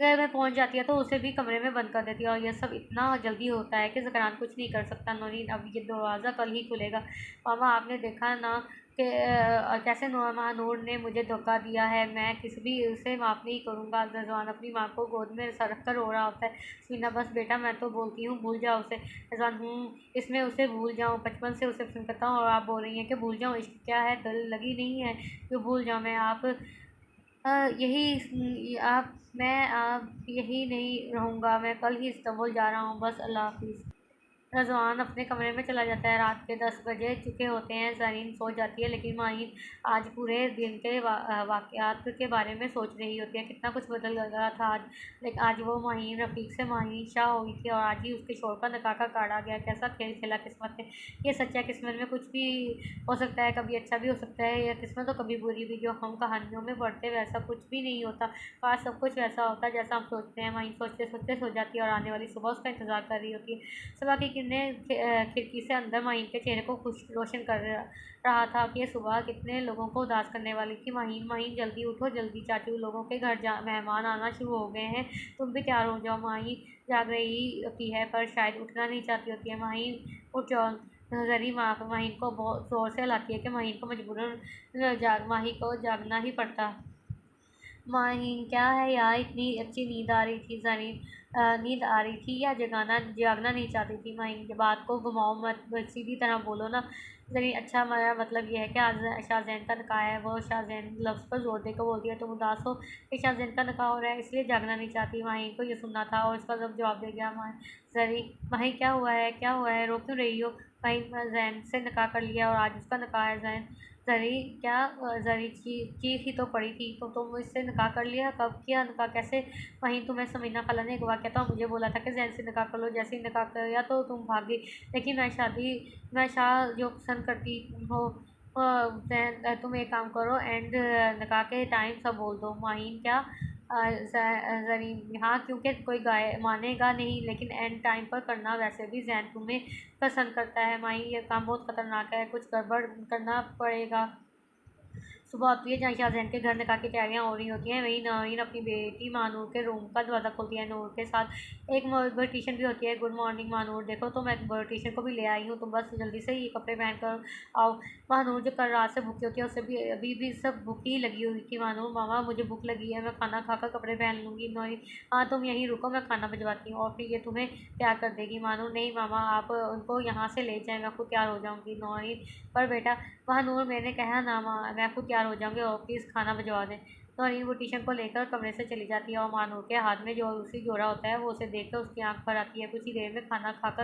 में पहुंच जाती है तो उसे भी कमरे में बंद कर देती है। और यह सब इतना जल्दी होता है कि ज़करान कुछ नहीं कर सकता। नौरीन, अब ये दरवाज़ा कल ही खुलेगा। मामा, आपने देखा ना कि कैसे महानूर ने मुझे धोखा दिया है। मैं किसी भी उसे माफ़ नहीं करूँगा। रिजवान अपनी माँ को गोद में सर रख कर रो रहा होता है। समीना, बस बेटा, मैं तो बोलती हूँ भूल जाओ उसे। रिजवान, इसमें उसे भूल जाऊँ? बचपन से उसे पसंद करता हूँ और आप बोल रही हैं कि भूल जाऊँ? इश्क क्या है, दिल लगी नहीं है जो भूल जाऊँ मैं? आप यही नहीं रहूँगा। मैं कल ही इस्तांबुल जा रहा हूँ, बस, अल्लाह हाफिज़। रज़वान अपने कमरे में चला जाता है। रात के 10 बजे चुके होते हैं। ज़रीन सो जाती है, लेकिन माहीन आज पूरे दिन के वाक़यात के बारे में सोच रही होती है। कितना कुछ बदल गया था आज। लेकिन आज वो माहीन रफ़ीक से माहीन शाह हुई थी और आज ही उसके शोर का निकाह का कार्ड आ गया। कैसा खेल खेला किस्मत ने। ये सच्चा किस्मत में कुछ भी हो सकता है, कभी अच्छा भी हो सकता है। यह किस्मत तो कभी बुरी भी, जो हम कहानियों में पढ़ते वैसा कुछ भी नहीं होता। काश सब कुछ वैसा होता जैसा हम सोचते हैं। माहीन सोचते सोचते सो जाती है और आने वाली सुबह उसका इंतज़ार कर रही होती है। सुबह की किरणें खिड़की से अंदर माहीन के चेहरे को खुश रोशन कर रहा था कि ये सुबह कितने लोगों को उदास करने वाली थी। माहीन, माहीन, जल्दी उठो, जल्दी, चाचू लोगों के घर मेहमान आना शुरू हो गए हैं, तुम भी तैयार हो जाओ। माहीन जाग रही होती है पर शायद उठना नहीं चाहती होती है। माहीन, उठ जाओ। जरी माहीन को बहुत ज़ोर से हिलाती है कि माहीन को मजबूरन माही को जागना ही पड़ता। माहीन, क्या है यार, इतनी अच्छी नींद आ रही थी। जरीन नींद आ रही थी या जागना नहीं चाहती थी। माही की बात को घुमाओ मत, सीधी तरह बोलो ना। ज़रीन अच्छा, मेरा मतलब ये है कि आज शाहज़ैन का निकाह है। वो शाहज़ैन लफ्ज़ पर जोर देकर बोलती है, तुम उदास हो कि शाहज़ैन का निकाह हो रहा है इसलिए जागना नहीं चाहती। माही को ये सुनना था और इसका जवाब दे गया ज़री। माही क्या हुआ है, क्या हुआ है, रो क्यों रही हो? माही जैन से निकाह कर लिया और आज उसका निकाह है। जैन ज़री क्या ज़री चीख ही तो पड़ी थी, तो तुम इससे निकाह कर लिया? कब किया निकाह, कैसे? वहीं तुम्हें समीना खाला ने एक वाक़या था, मुझे बोला था कि ज़ैन से निकाह कर लो। जैसे ही निकाह किया तो तुम भाग गई। लेकिन मैं शाह जो पसंद करती हो ज़ैन, तुम एक काम करो, एंड निकाह के टाइम सब बोल दो। माहीन क्या ज़रीन हाँ, क्योंकि कोई गाय मानेगा नहीं, लेकिन एंड टाइम पर करना। वैसे भी ज़ैन तुम्हें पसंद करता है। माही ये काम बहुत ख़तरनाक है, कुछ गड़बड़ करना पड़ेगा। सुबह होती है जहाँ शाहज़ैन के घर निकाह की तैयारियां हो रही होती हैं, वहीं नवीन अपनी बेटी मानूर के रूम का दरवाज़ा खोलती है। नूर के साथ एक ब्यूटिशन भी होती है। गुड मॉर्निंग मानूर, देखो तो मैं ब्यूटिशन को भी ले आई हूँ, तुम बस जल्दी से ये कपड़े पहन कर आओ। मानूर जो कल रात से भूखी होती है, उससे भी अभी भी सब भूखी लगी हुई थी। मानूर, मामा मुझे भूख लगी है, मैं खाना खाकर कपड़े पहन लूँगी। नवीन, हाँ तुम यहीं रुको, मैं खाना भिजवाती हूँ और फिर ये तुम्हें तैयार कर देगी। मानूर, नहीं मामा, आप उनको यहाँ से ले जाएं, मैं खुद तैयार हो जाऊँगी। नवीन, पर बेटा, वहाँ नूर, मैंने कहा ना माँ, मैं खुद तैयार हो जाऊँगी और प्लीज़ खाना भिजवा दें। नौरीन वो टीशन को लेकर कमरे से चली जाती है और मानूर के हाथ में जो उसी जोड़ा होता है वो उसे देखकर उसकी आंख भर आती है। कुछ ही देर में खाना खाकर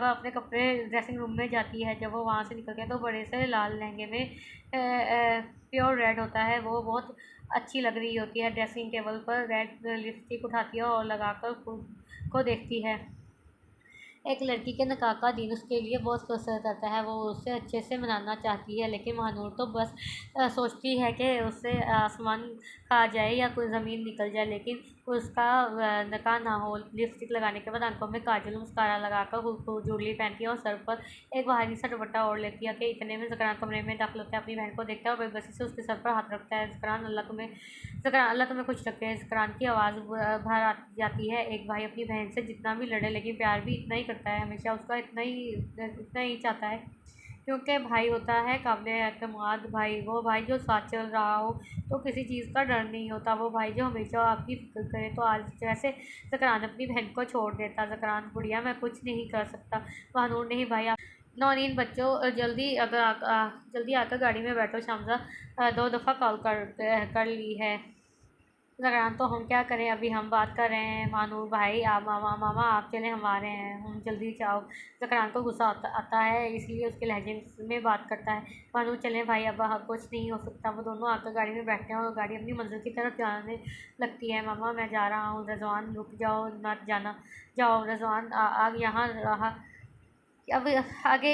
अपने कपड़े ड्रेसिंग रूम में जाती है। जब वो वहाँ से निकलती है तो बड़े से लाल लहंगे में प्योर रेड होता है, वो बहुत अच्छी लग रही होती है। ड्रेसिंग टेबल पर रेड लिपस्टिक उठाती है और लगाकर खुद को देखती है। एक लड़की के निकाह का दिन उसके लिए बहुत खूबसूरत रहता है, वो उसे अच्छे से मनाना चाहती है, लेकिन महानूर तो बस सोचती है कि उससे आसमान खा जाए या कोई ज़मीन निकल जाए, लेकिन उसका निकाह ना हो। लिपस्टिक लगाने के बाद आंखों में काजल मस्कारा लगाकर खूब जूलरी पहनती है और सर पर एक भारी सा दुपट्टा ओढ़ लेती है कि इतने में ज़करान कमरे में दाखिल होता है, अपनी बहन को देखता है और बेबसी से उसके सर पर हाथ रखता है। अल्लाह तुम्हें खुश रखे। ज़करान की आवाज़ बाहर आ जाती है। एक भाई अपनी बहन से जितना भी लड़े लेकिन प्यार भी इतना ही करता है, हमेशा उसका इतना ही चाहता है, क्योंकि भाई होता है काबिल एतमाद भाई, वो भाई जो साथ चल रहा हो तो किसी चीज़ का डर नहीं होता, वो भाई जो हमेशा आपकी फिक्र करे। तो आज जैसे ज़करान अपनी बहन को छोड़ देता। ज़करान, बुढ़िया मैं कुछ नहीं कर सकता। महानूर, नहीं भाई। नौरीन, बच्चों जल्दी आकर गाड़ी में बैठो, शामजा 2 दफ़ा कॉल कर ली है। ज़करान, तो हम क्या करें, अभी हम बात कर रहे हैं। मानूर, भाई आप मामा आप चलें, हम आ रहे हैं, हम जल्दी जाओ। ज़करान को गुस्सा आता है, इसलिए उसके लहजे में बात करता है। मानूर, चलें भाई, अब कुछ नहीं हो सकता। वो दोनों आकर गाड़ी में बैठते हैं और गाड़ी अपनी मंजिल की तरफ जाने लगती है। मामा मैं जा रहा हूँ। रज़वान, रुक जाओ, मत जाना। जाओ रज़वान, आग यहाँ रहा, अब आगे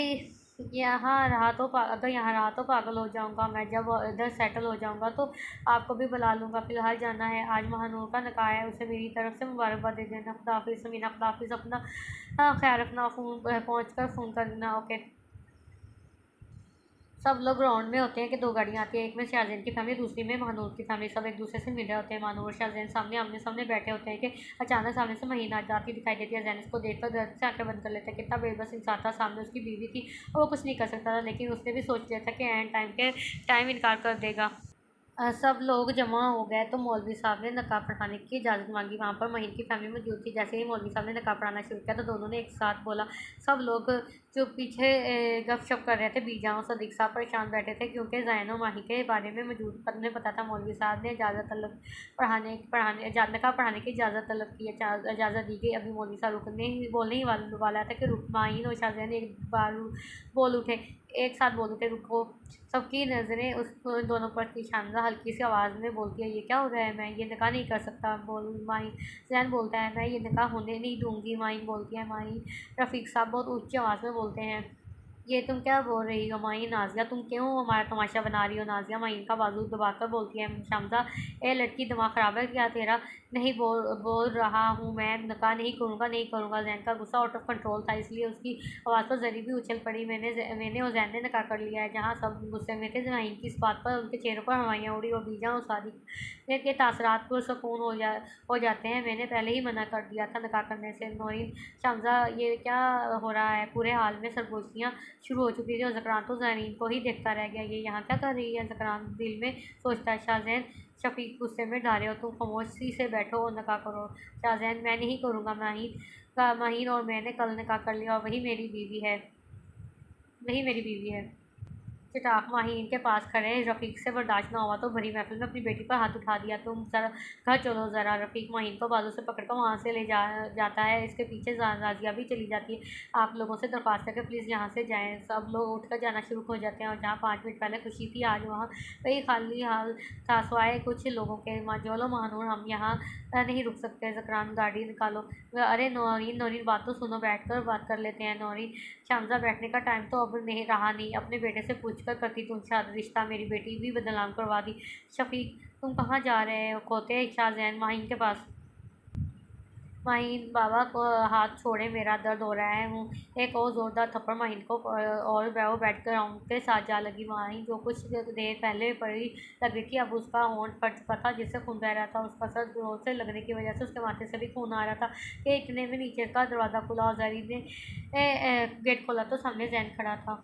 अगर यहाँ रहा तो पागल हो जाऊँगा मैं। जब इधर सेटल हो जाऊँगा तो आपको भी बुला लूँगा। फ़िलहाल जाना है, आज महानूर का निकाह है, उसे मेरी तरफ से मुबारकबाद दे देना। खुदा हाफ़िज़ समीना, खुदा हाफ़िज़, अपना ख्याल रखना। पहुँच कर फ़ोन करना, ओके। सब लोग ग्राउंड में होते हैं कि 2 गाड़ियाँ आती हैं, एक में शाहज़ैन की फैमिली, दूसरी में महानूर की फैमिली। सब एक दूसरे से मिल रहे होते हैं। महानूर और शाहज़ैन सामने आमने सामने बैठे होते हैं कि अचानक सामने से महीना जाती दिखाई देती है। ज़ैन उसको देखकर दर्द से आंखें बंद कर लेता है। कितना बेबस इंसान था, सामने उसकी बीवी थी और वो कुछ नहीं कर सकता था, लेकिन उसने भी सोच लिया था कि एंड टाइम इनकार कर देगा। सब लोग जमा हो गए तो मौलवी साहब ने नकाब पढ़ाने की इजाज़त मांगी। वहाँ पर महीन की फैमिली मौजूद थी। जैसे ही मौलवी साहब ने नकाब पढ़ाना शुरू किया तो दोनों ने एक साथ बोला। सब लोग जो पीछे गपशप कर रहे थे, बीजा और सदीक साहब परेशान बैठे थे, क्योंकि ज़ैन और माही के बारे में मौजूद ने पता था। मौलवी साहब ने इजाज़त तलब नकाब पढ़ाने की इजाज़त तलब की, इजाज़त दी गई। अभी मौलवी साहब बोलने ही वाला था कि माहीन और शाहज़ैन एक बार एक साथ बोल उठे, रुको। सबकी नज़रें उस दोनों पर थी। शामज़ा हल्की सी आवाज़ में बोलती है, ये क्या हो रहा है, मैं ये निकाह नहीं कर सकता। माही ज़ैन बोलता है, मैं ये निकाह होने नहीं दूँगी। माही बोलती है। माही रफ़ीक साहब बहुत ऊँची आवाज़ में बोलते हैं, ये तुम क्या बोल रही हो माही? नाज़िया, तुम क्यों हमारा तमाशा बना रही हो? नाज़िया माही का बाजू दबाकर बोलती है। शामज़ा, ए लड़की, दिमाग ख़राब है क्या तेरा? नहीं बोल रहा हूँ मैं, निकाह नहीं करूँगा। ज़ैन का गुस्सा आउट ऑफ कंट्रोल था, इसलिए उसकी आवाज़ पर ज़री भी उछल पड़ी। मैंने और ज़ैन ने निकाह कर लिया है। जहाँ सब गुस्से में थे, माही की इस बात पर उनके चेहरों पर हवाइयाँ उड़ी और बीजा और सादिक के तासरात पुरसकून हो जाते हैं। मैंने पहले ही मना कर दिया था निकाह करने से। नौरीन, शामज़ा, ये क्या हो रहा है? पूरे हाल में सरगोशियाँ शुरू हो चुकी थी और ज़करान तो ज़रीन को ही देखता रह गया। ये यहाँ क्या कर रही है? ज़करान दिल में सोचता है। शाहज़ैन शफीक गुस्से में डाले हो, तुम खामोशी से बैठो और निकाह करो। शाहज़ैन मैं नहीं करूँगा, माहीन और मैंने कल निकाह कर लिया और वही मेरी बीवी है। चिटाक माहीन के पास खड़े रफ़ीक से बर्दाश्त न हुआ तो भरी महफिल में अपनी बेटी पर हाथ उठा दिया। तुम ज़रा घर चलो ज़रा। रफ़ीक माहीन को बाजू से पकड़कर वहाँ से ले जाता है। इसके पीछे राजिया भी चली जाती है। आप लोगों से दरख्वास्त है कि प्लीज़ यहाँ से जाएँ। सब लोग उठकर जाना शुरू हो जाते हैं और जहाँ 5 मिनट पहले खुशी थी आज वहाँ वही खाली हाल था, सिवाय कुछ लोगों के। चलो महानूर, हम यहाँ नहीं रुक सकते। ज़करान गाड़ी निकालो। अरे नौरीन बात तो सुनो, बैठ कर बात कर लेते हैं। नौरीन शामज़ा, बैठने का टाइम तो अब नहीं रहा। नहीं, अपने बेटे से पूछकर करती तुम शादी रिश्ता। मेरी बेटी भी बदनाम करवा दी। शफीक, तुम कहाँ जा रहे हो? खोते शाहज़ैन माहीन के पास। माहीन, बाबा को हाथ छोड़े, मेरा दर्द हो रहा है। हूँ एक और ज़ोरदार थप्पड़ माहीन को और वो बैठ ग्राउंड के साथ जा लगी। माहीन जो कुछ देर पहले पड़ी लग रही थी, अब उसका होंठ फट चुका था जिससे खून बह रहा था। उसका सर जोर से लगने की वजह से उसके माथे से भी खून आ रहा था कि इतने में नीचे का दरवाज़ा खुला और जरी ने गेट खोला तो सामने जैन खड़ा था।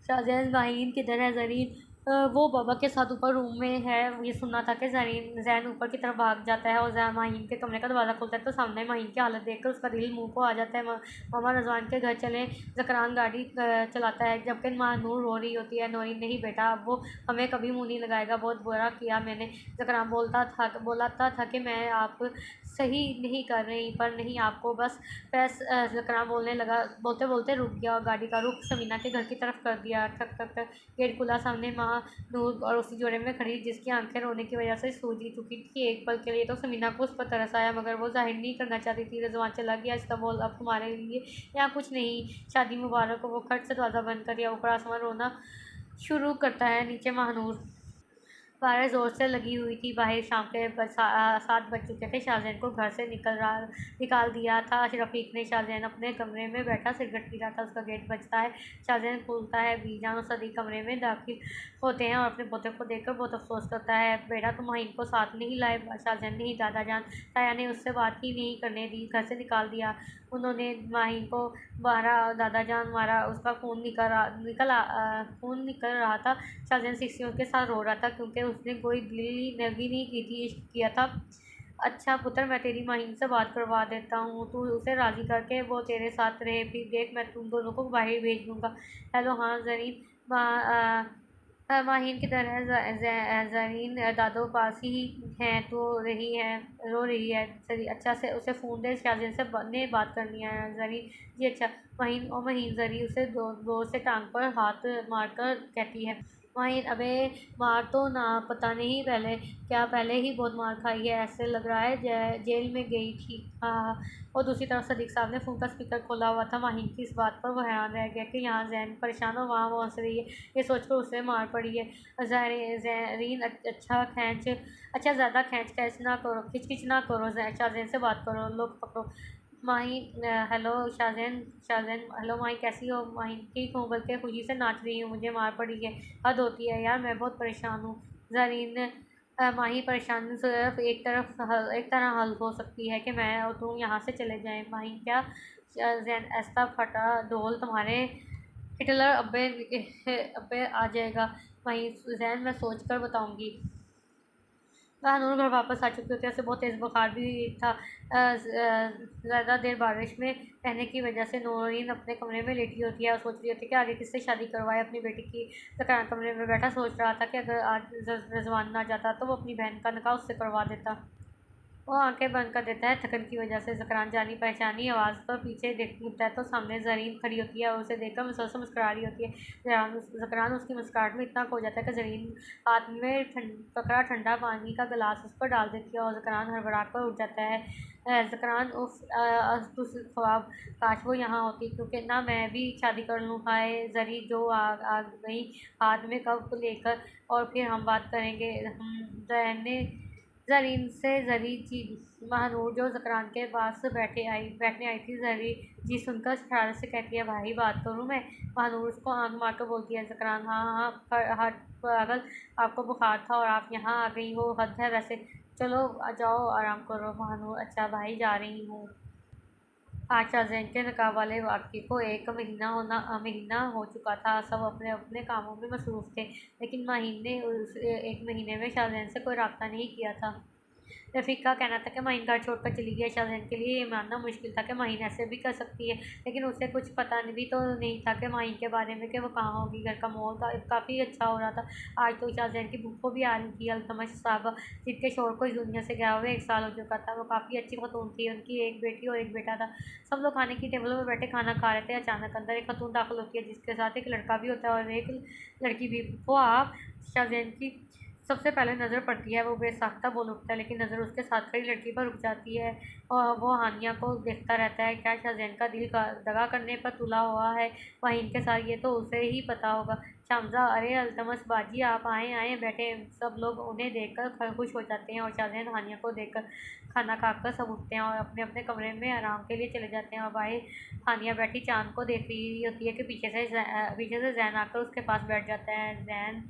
शाहज़ैन, ज़हीन किधर है? ज़रीन वो बाबा के साथ ऊपर रूम में है। ये सुनना था कि ज़ैन ऊपर की तरफ भाग जाता है और माहीन के कमरे का दरवाज़ा खुलता है तो सामने माहीन की हालत देखकर उसका दिल मुंह को आ जाता है। मामा रज़वान के घर चले। ज़करान गाड़ी चलाता है जबकि माँ नूर रो रही होती है। नौरीन, नहीं बेटा, अब वो हमें कभी मुँह नहीं लगाएगा। बहुत बुरा किया मैंने। ज़करान बोलता था कि मैं आप सही नहीं कर रही, पर नहीं आपको बस ज़करान बोलते बोलते रुक गया और गाड़ी का रुख समीना के घर की तरफ कर दिया। ठक ठक ठक गेट खुला। सामने माँ नूर और उसी जोड़े में खड़ी, जिसकी आंखें रोने की वजह से सूज चुकी थी। एक पल के लिए तो समीना को उस पर तरस आया, मगर वो जाहिर नहीं करना चाहती थी। रज़वान चला गया। इस्तांबुल, अब तुम्हारे लिए यहाँ कुछ नहीं। शादी मुबारक हो। वो खट से दरवाज़ा बंद कर दिया। ऊपर आसमान रोना शुरू करता है, नीचे महानूर। बारिश ज़ोर से लगी हुई थी। बाहर शाम के 7 बज चुके थे। शाहज़ैन को घर से निकाल दिया था। रफ़ीक ने शाहज़ैन अपने कमरे में बैठा सिगरेट पी रहा था। उसका गेट बजता है। शाहज़ैन खुलता है। बीजान और सदीक कमरे में दाखिल होते हैं और अपने पोते को देखकर बहुत अफसोस करता है। बेटा, तुम माहीन को साथ नहीं लाए? शाहज़ैन, नहीं दादाजान, ताया ने उससे बात ही नहीं करने दी, घर से निकाल दिया। उन्होंने माहीन को मारा दादाजान, मारा। उसका खून निकल रहा था। शाहज़ैन सिक्सियों के साथ रो रहा था क्योंकि उसने कोई दिली नगी नहीं की थी, इश्क किया था। अच्छा पुत्र, मैं तेरी माहीन से बात करवा देता हूँ, तू उसे राज़ी करके वो तेरे साथ रहे। फिर देख, मैं तुम दोनों को बाहर भेज दूँगा। हेलो, हाँ ज़रीन। माहीन किधर है? ज़रीन दादो पास ही हैं, तो रो रही है। सरी, अच्छा से उसे फ़ोन दे, शाहज़ैन से ने बात करनी है। ज़रीन, जी अच्छा। माहीन ज़री उसे जोर से टांग पर हाथ मारकर कहती है। माहिर, अबे मार तो ना, पता नहीं पहले ही बहुत मार खाई है, ऐसे लग रहा है जेल में गई थी। हाँ। और दूसरी तरफ सदीक साहब ने फ़ोन का स्पीकर खोला हुआ था। माहिर की इस बात पर वो हैरान रह गया कि यहाँ जैन परेशान और वहाँ वो हंस रही है। ये सोचकर उसे मार पड़ी है। ज़रीन, अच्छा ज़्यादा खींच ना करो। शाहज़ैन से बात करो, लोग पकड़ो। हेलो शाहज़ैन। हेलो माही, कैसी हो? माही, ठीक हूँ, बल्कि खुशी से नाच रही हूँ, मुझे मार पड़ी है। हद होती है यार, मैं बहुत परेशान हूँ। ज़रीन, माही, परेशानी सिर्फ एक तरह हल हो सकती है कि मैं और तुम यहाँ से चले जाएं। माही, क्या? जैन, ऐसा फटा ढोल तुम्हारे हिटलर अब्बे आ जाएगा। माही, जैन, मैं सोच कर बताऊँगी। नूर घर वापस आ चुके थे। उसे बहुत तेज़ बुखार भी था। ज़्यादा देर बारिश में रहने की वजह से नूरीन अपने कमरे में लेटी होती है और सोच रही होती है कि आगे किससे शादी करवाए अपनी बेटी की। ज़करान कमरे में बैठा सोच रहा था कि अगर आज रज़वान ना जाता तो वो अपनी बहन का निकाह उससे करवा देता। वो आंखें बंद कर देता है थकन की वजह से। ज़करान जानी पहचानी आवाज़ पर पीछे देखता है तो सामने ज़रीन खड़ी होती है और उसे देखकर मुसलसल मुस्कुरा रही होती है। ज़करान उसकी मुस्कुराहट में इतना खो जाता है कि ज़रीन हाथ में पकड़ा ठंडा पानी का गिलास उस पर डाल देती है और ज़करान हड़बड़ाहट पर उठ जाता है। ज़करान, ख्वाब, काश वो यहाँ होती, क्योंकि ना मैं भी शादी कर लूँ। हाय ज़री जो आ गई हाथ में कप लेकर, और फिर हम बात करेंगे। रहने ज़रीन से ज़री जी। महानूर जो ज़करान के पास बैठने आई थी, ज़री जी सुनकर शरारत से कहती है, भाई बात करूँ मैं? महानूर उसको आंख मारकर बोलती है। ज़करान, हाँ हाँ हट पागल, आपको बुखार था और आप यहाँ आ गई हो, हद है वैसे। चलो जाओ आराम करो। महानूर, अच्छा भाई, जा रही हूँ। आज शाहज़ैन के निकाह वाले वाक़ये को एक महीना हो चुका था। सब अपने अपने कामों में मसरूफ़ थे, लेकिन माहीन ने उस एक महीने में शाहज़ैन से कोई रब्ता नहीं किया था। रफ़ीक का कहना था कि माहीन घर छोड़कर चली गई है। शाहज़ैन के लिए ये मानना मुश्किल था कि माहीन ऐसे भी कर सकती है, लेकिन उसे कुछ पता भी तो नहीं था कि माहीन के बारे में कि वो कहाँ होगी। घर का माहौल काफ़ी अच्छा हो रहा था। आज तो शाहज़ैन की फूफो भी आ रही थी, अल्तमश साहबा, जिनके शौहर को इस दुनिया से गया हुए 1 साल हो चुका था। वो काफ़ी अच्छी खतून थी, उनकी एक बेटी और एक बेटा था। सब लोग खाने की टेबल पर बैठे खाना खा रहे थे। अचानक अंदर एक खतून दाखिल होती है, जिसके साथ एक लड़का भी होता है और एक लड़की भी। वो आप शाहज़ैन की सबसे पहले नज़र पड़ती है। वो बेसाख्ता बोल उठता है, लेकिन नज़र उसके साथ खड़ी लड़की पर रुक जाती है और वो हानिया को देखता रहता है। क्या शाहज़ैन का दिल दगा करने पर तुला हुआ है माहीन के साथ? ये तो उसे ही पता होगा। शामज़ा, अरे अल्तमश बाजी, आप आए आए बैठे। सब लोग उन्हें देखकर खुश हो जाते हैं और शाहज़ैन हानिया को देखकर खाना खाकर सब उठते हैं और अपने अपने कमरे में आराम के लिए चले जाते हैं। और भाई हानिया बैठी चाँद को देख रही होती है कि पीछे से जैन आकर उसके पास बैठ जाता है। जैन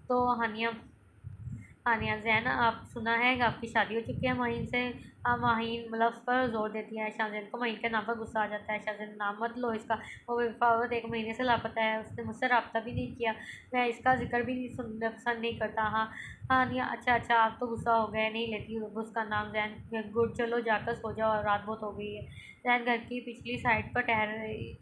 तो हानिया, ज़ैन, आप सुना है कि आपकी शादी हो चुकी है माहीन से? माहीन लफ्ज़ पर ज़ोर देती है। शाहज़ैन को माहीन के नाम पर गुस्सा आ जाता है। शाहज़ैन, नाम मत लो इसका, वो बेवफा 1 महीने से लापता है, उसने मुझसे रब्ता भी नहीं किया, मैं इसका ज़िक्र भी नहीं पसंद नहीं करता। हाँ हानिया, अच्छा अच्छा, आप तो गुस्सा हो गए, नहीं लेती उसका नाम। ज़ैन, गुड, चलो जाकर सो जाओ, रात बहुत हो गई है। ज़ैन घर की पिछली साइड पर ठहर रही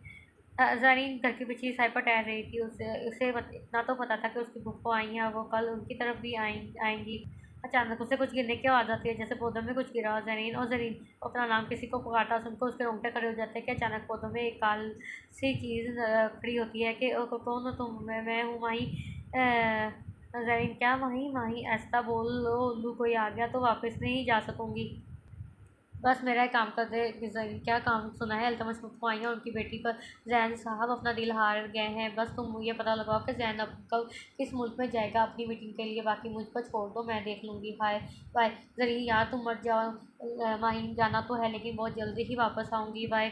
ज़रीन घर की पिछली साइड पर टहल रही थी। उसे उसे इतना तो पता था कि उसकी फूफो आई हैं और वो कल उनकी तरफ भी आएंगी। अचानक उसे कुछ गिरने की आवाज़ आती है, जैसे पौधों में कुछ गिरा। ज़रीन अपना नाम किसी को पुकारता सुनकर उसके रोंगटे खड़े हो जाते हैं कि अचानक पौधों में एक काल सी चीज़ खड़ी होती है कि कौन हो तुम? मैं हूँ माही। ज़रीन, क्या माही? माही ऐसा बोल लो, उल्लू कोई आ गया तो वापस नहीं जा सकूँगी। बस मेरा ही काम कर दे। क्या काम सुना है? अल्तमश मुझको आई हैं उनकी बेटी पर। जैन साहब अपना दिल हार गए हैं। बस तुम ये पता लगाओ कि जैन अब कब किस मुल्क में जाएगा अपनी मीटिंग के लिए, बाकी मुझ पर छोड़ दो, मैं देख लूँगी। Hi bye. जरिए यार तुम मत जाओ, माहिम जाना तो है लेकिन बहुत जल्दी ही वापस आऊँगी, बाय।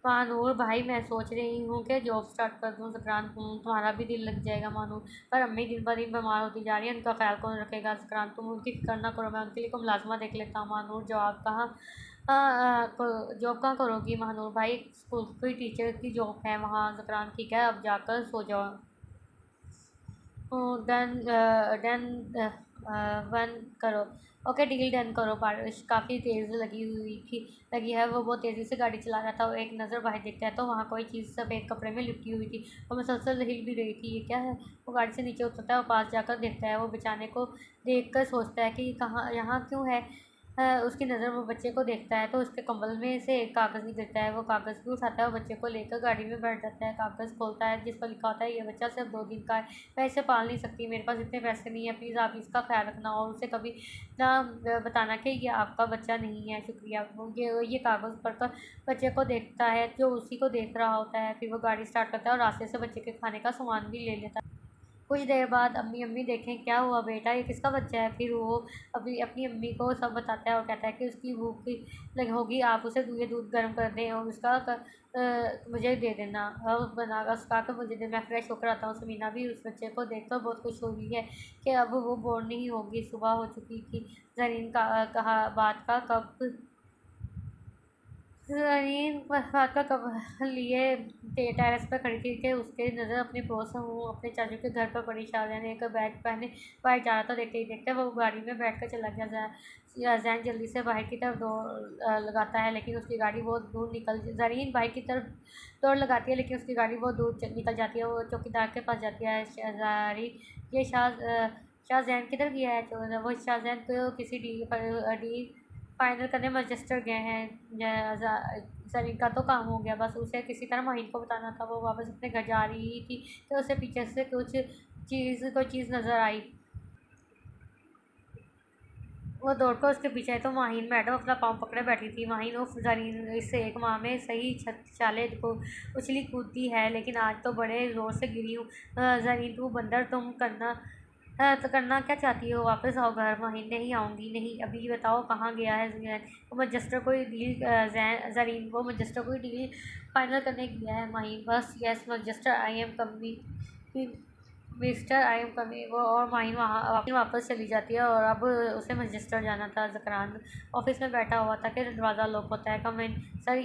महानूर भाई, मैं सोच रही हूँ कि जॉब स्टार्ट कर दूँ। ज़ुकरान, तुम्हारा भी दिल लग जाएगा महानूर, पर अम्मी दिन ब दिन बीमार होती जा रही है, उनका ख्याल कौन रखेगा? ज़ुकरान, तुम उनकी फिक्र ना करो, मैं उनके लिए कोई मुलाजमा देख लेता हूँ। महानूर, जॉब कहाँ करोगी महानूर भाई? स्कूल कोई टीचर की जॉब है वहाँ। ज़ुकरान, ठीक है, अब जाकर सो जाओ। डन डन वन करो। ओके डील डन करो। बारिश काफ़ी तेज़ लगी है। वो बहुत तेज़ी से गाड़ी चला रहा था और एक नज़र बाहर देखता है तो वहाँ कोई चीज़ सफ़ेद कपड़े में लिपटी हुई थी और मुसलसल हिल भी रही थी। ये क्या है? वो गाड़ी से नीचे उतरता है और पास जाकर देखता है। वो बेचारे को देख कर सोचता है कि कहाँ यहाँ क्यों है। उसकी नज़र वो बच्चे को देखता है तो उसके कंबल में से एक कागज़ निकलता है। वो कागज़ भी उठाता है और बच्चे को लेकर गाड़ी में बैठ जाता है। कागज़ खोलता है जिस पर लिखा होता है, ये बच्चा सिर्फ 2 दिन का है, मैं इसे पाल नहीं सकती, मेरे पास इतने पैसे नहीं है, प्लीज़ आप इसका ख्याल रखना और उसे कभी ना बताना कि ये आपका बच्चा नहीं है, शुक्रिया। वो ये कागज़ पढ़कर बच्चे को देखता है जो उसी को देख रहा होता है। फिर वो गाड़ी स्टार्ट करता है और रास्ते से बच्चे के खाने का सामान भी ले लेता है। कुछ देर बाद अम्मी, अम्मी देखें क्या हुआ बेटा, ये किसका बच्चा है? फिर वो अपनी अम्मी को सब बताता है और कहता है कि उसकी भूख लगी होगी, आप उसे ये दूध गर्म कर दें और मुझे दे देना और बनाकर उसका कर मुझे दे, मैं फ्रेश होकर आता हूँ। समीना भी उस बच्चे को देखकर बहुत खुश हो रही है कि अब वो बोर नहीं होगी। सुबह हो चुकी थी। जरीन का कहा बात का कब ज़रीन बात का कब लिए टेरेस पर खड़ी थी कि उसके नज़र अपने पड़ोस हूँ अपने चाचू के घर पर पड़ी। शाहजहां ने एक बैग पहने बाहर जा रहा था। देखते ही देखते वो गाड़ी में बैठ कर चला गया। जैन जल्दी से बाहर की तरफ दौड़ लगाता है लेकिन उसकी गाड़ी बहुत दूर निकल ज़रीन बाहर की तरफ दौड़ लगाती है लेकिन उसकी गाड़ी बहुत दूर निकल जाती है। वो चौकीदार के पास जाती है। शहजारी, ये शाहजहां किधर गया है? तो वो शाहजहां तो किसी डील फाइनल करने मैनचेस्टर गए हैं। ज़रीन का तो काम हो गया, बस उसे किसी तरह माहिन को बताना था। वो वापस अपने घर जा रही थी तो उसे पीछे से कोई चीज़ नज़र आई। वो दौड़कर उसके पीछे आई तो माहिन मैडम अपना पाँव पकड़े बैठी थी। माहिन, उफ ज़रीन, इससे एक माह में सही चाले को उछली कूदती है लेकिन आज तो बड़े ज़ोर से गिरी हूँ। ज़रीन, तू बंदर, तुम तो करना क्या चाहती हो? वापस आओ घर। माहिन, नहीं आऊँगी, नहीं। अभी बताओ कहाँ गया है ज़ैन? वो मैनचेस्टर कोई डील ज़रीन, वो मैनचेस्टर कोई डील फाइनल करने गया है। माहिन, बस yes Manchester, I am coming. Mister I am coming, वो और माहिन वहाँ वापस चली जाती है। और अब उसे मैनचेस्टर जाना था। ज़करान ऑफिस में बैठा हुआ था कि दरवाज़ा लॉक होता है। कम इन सर,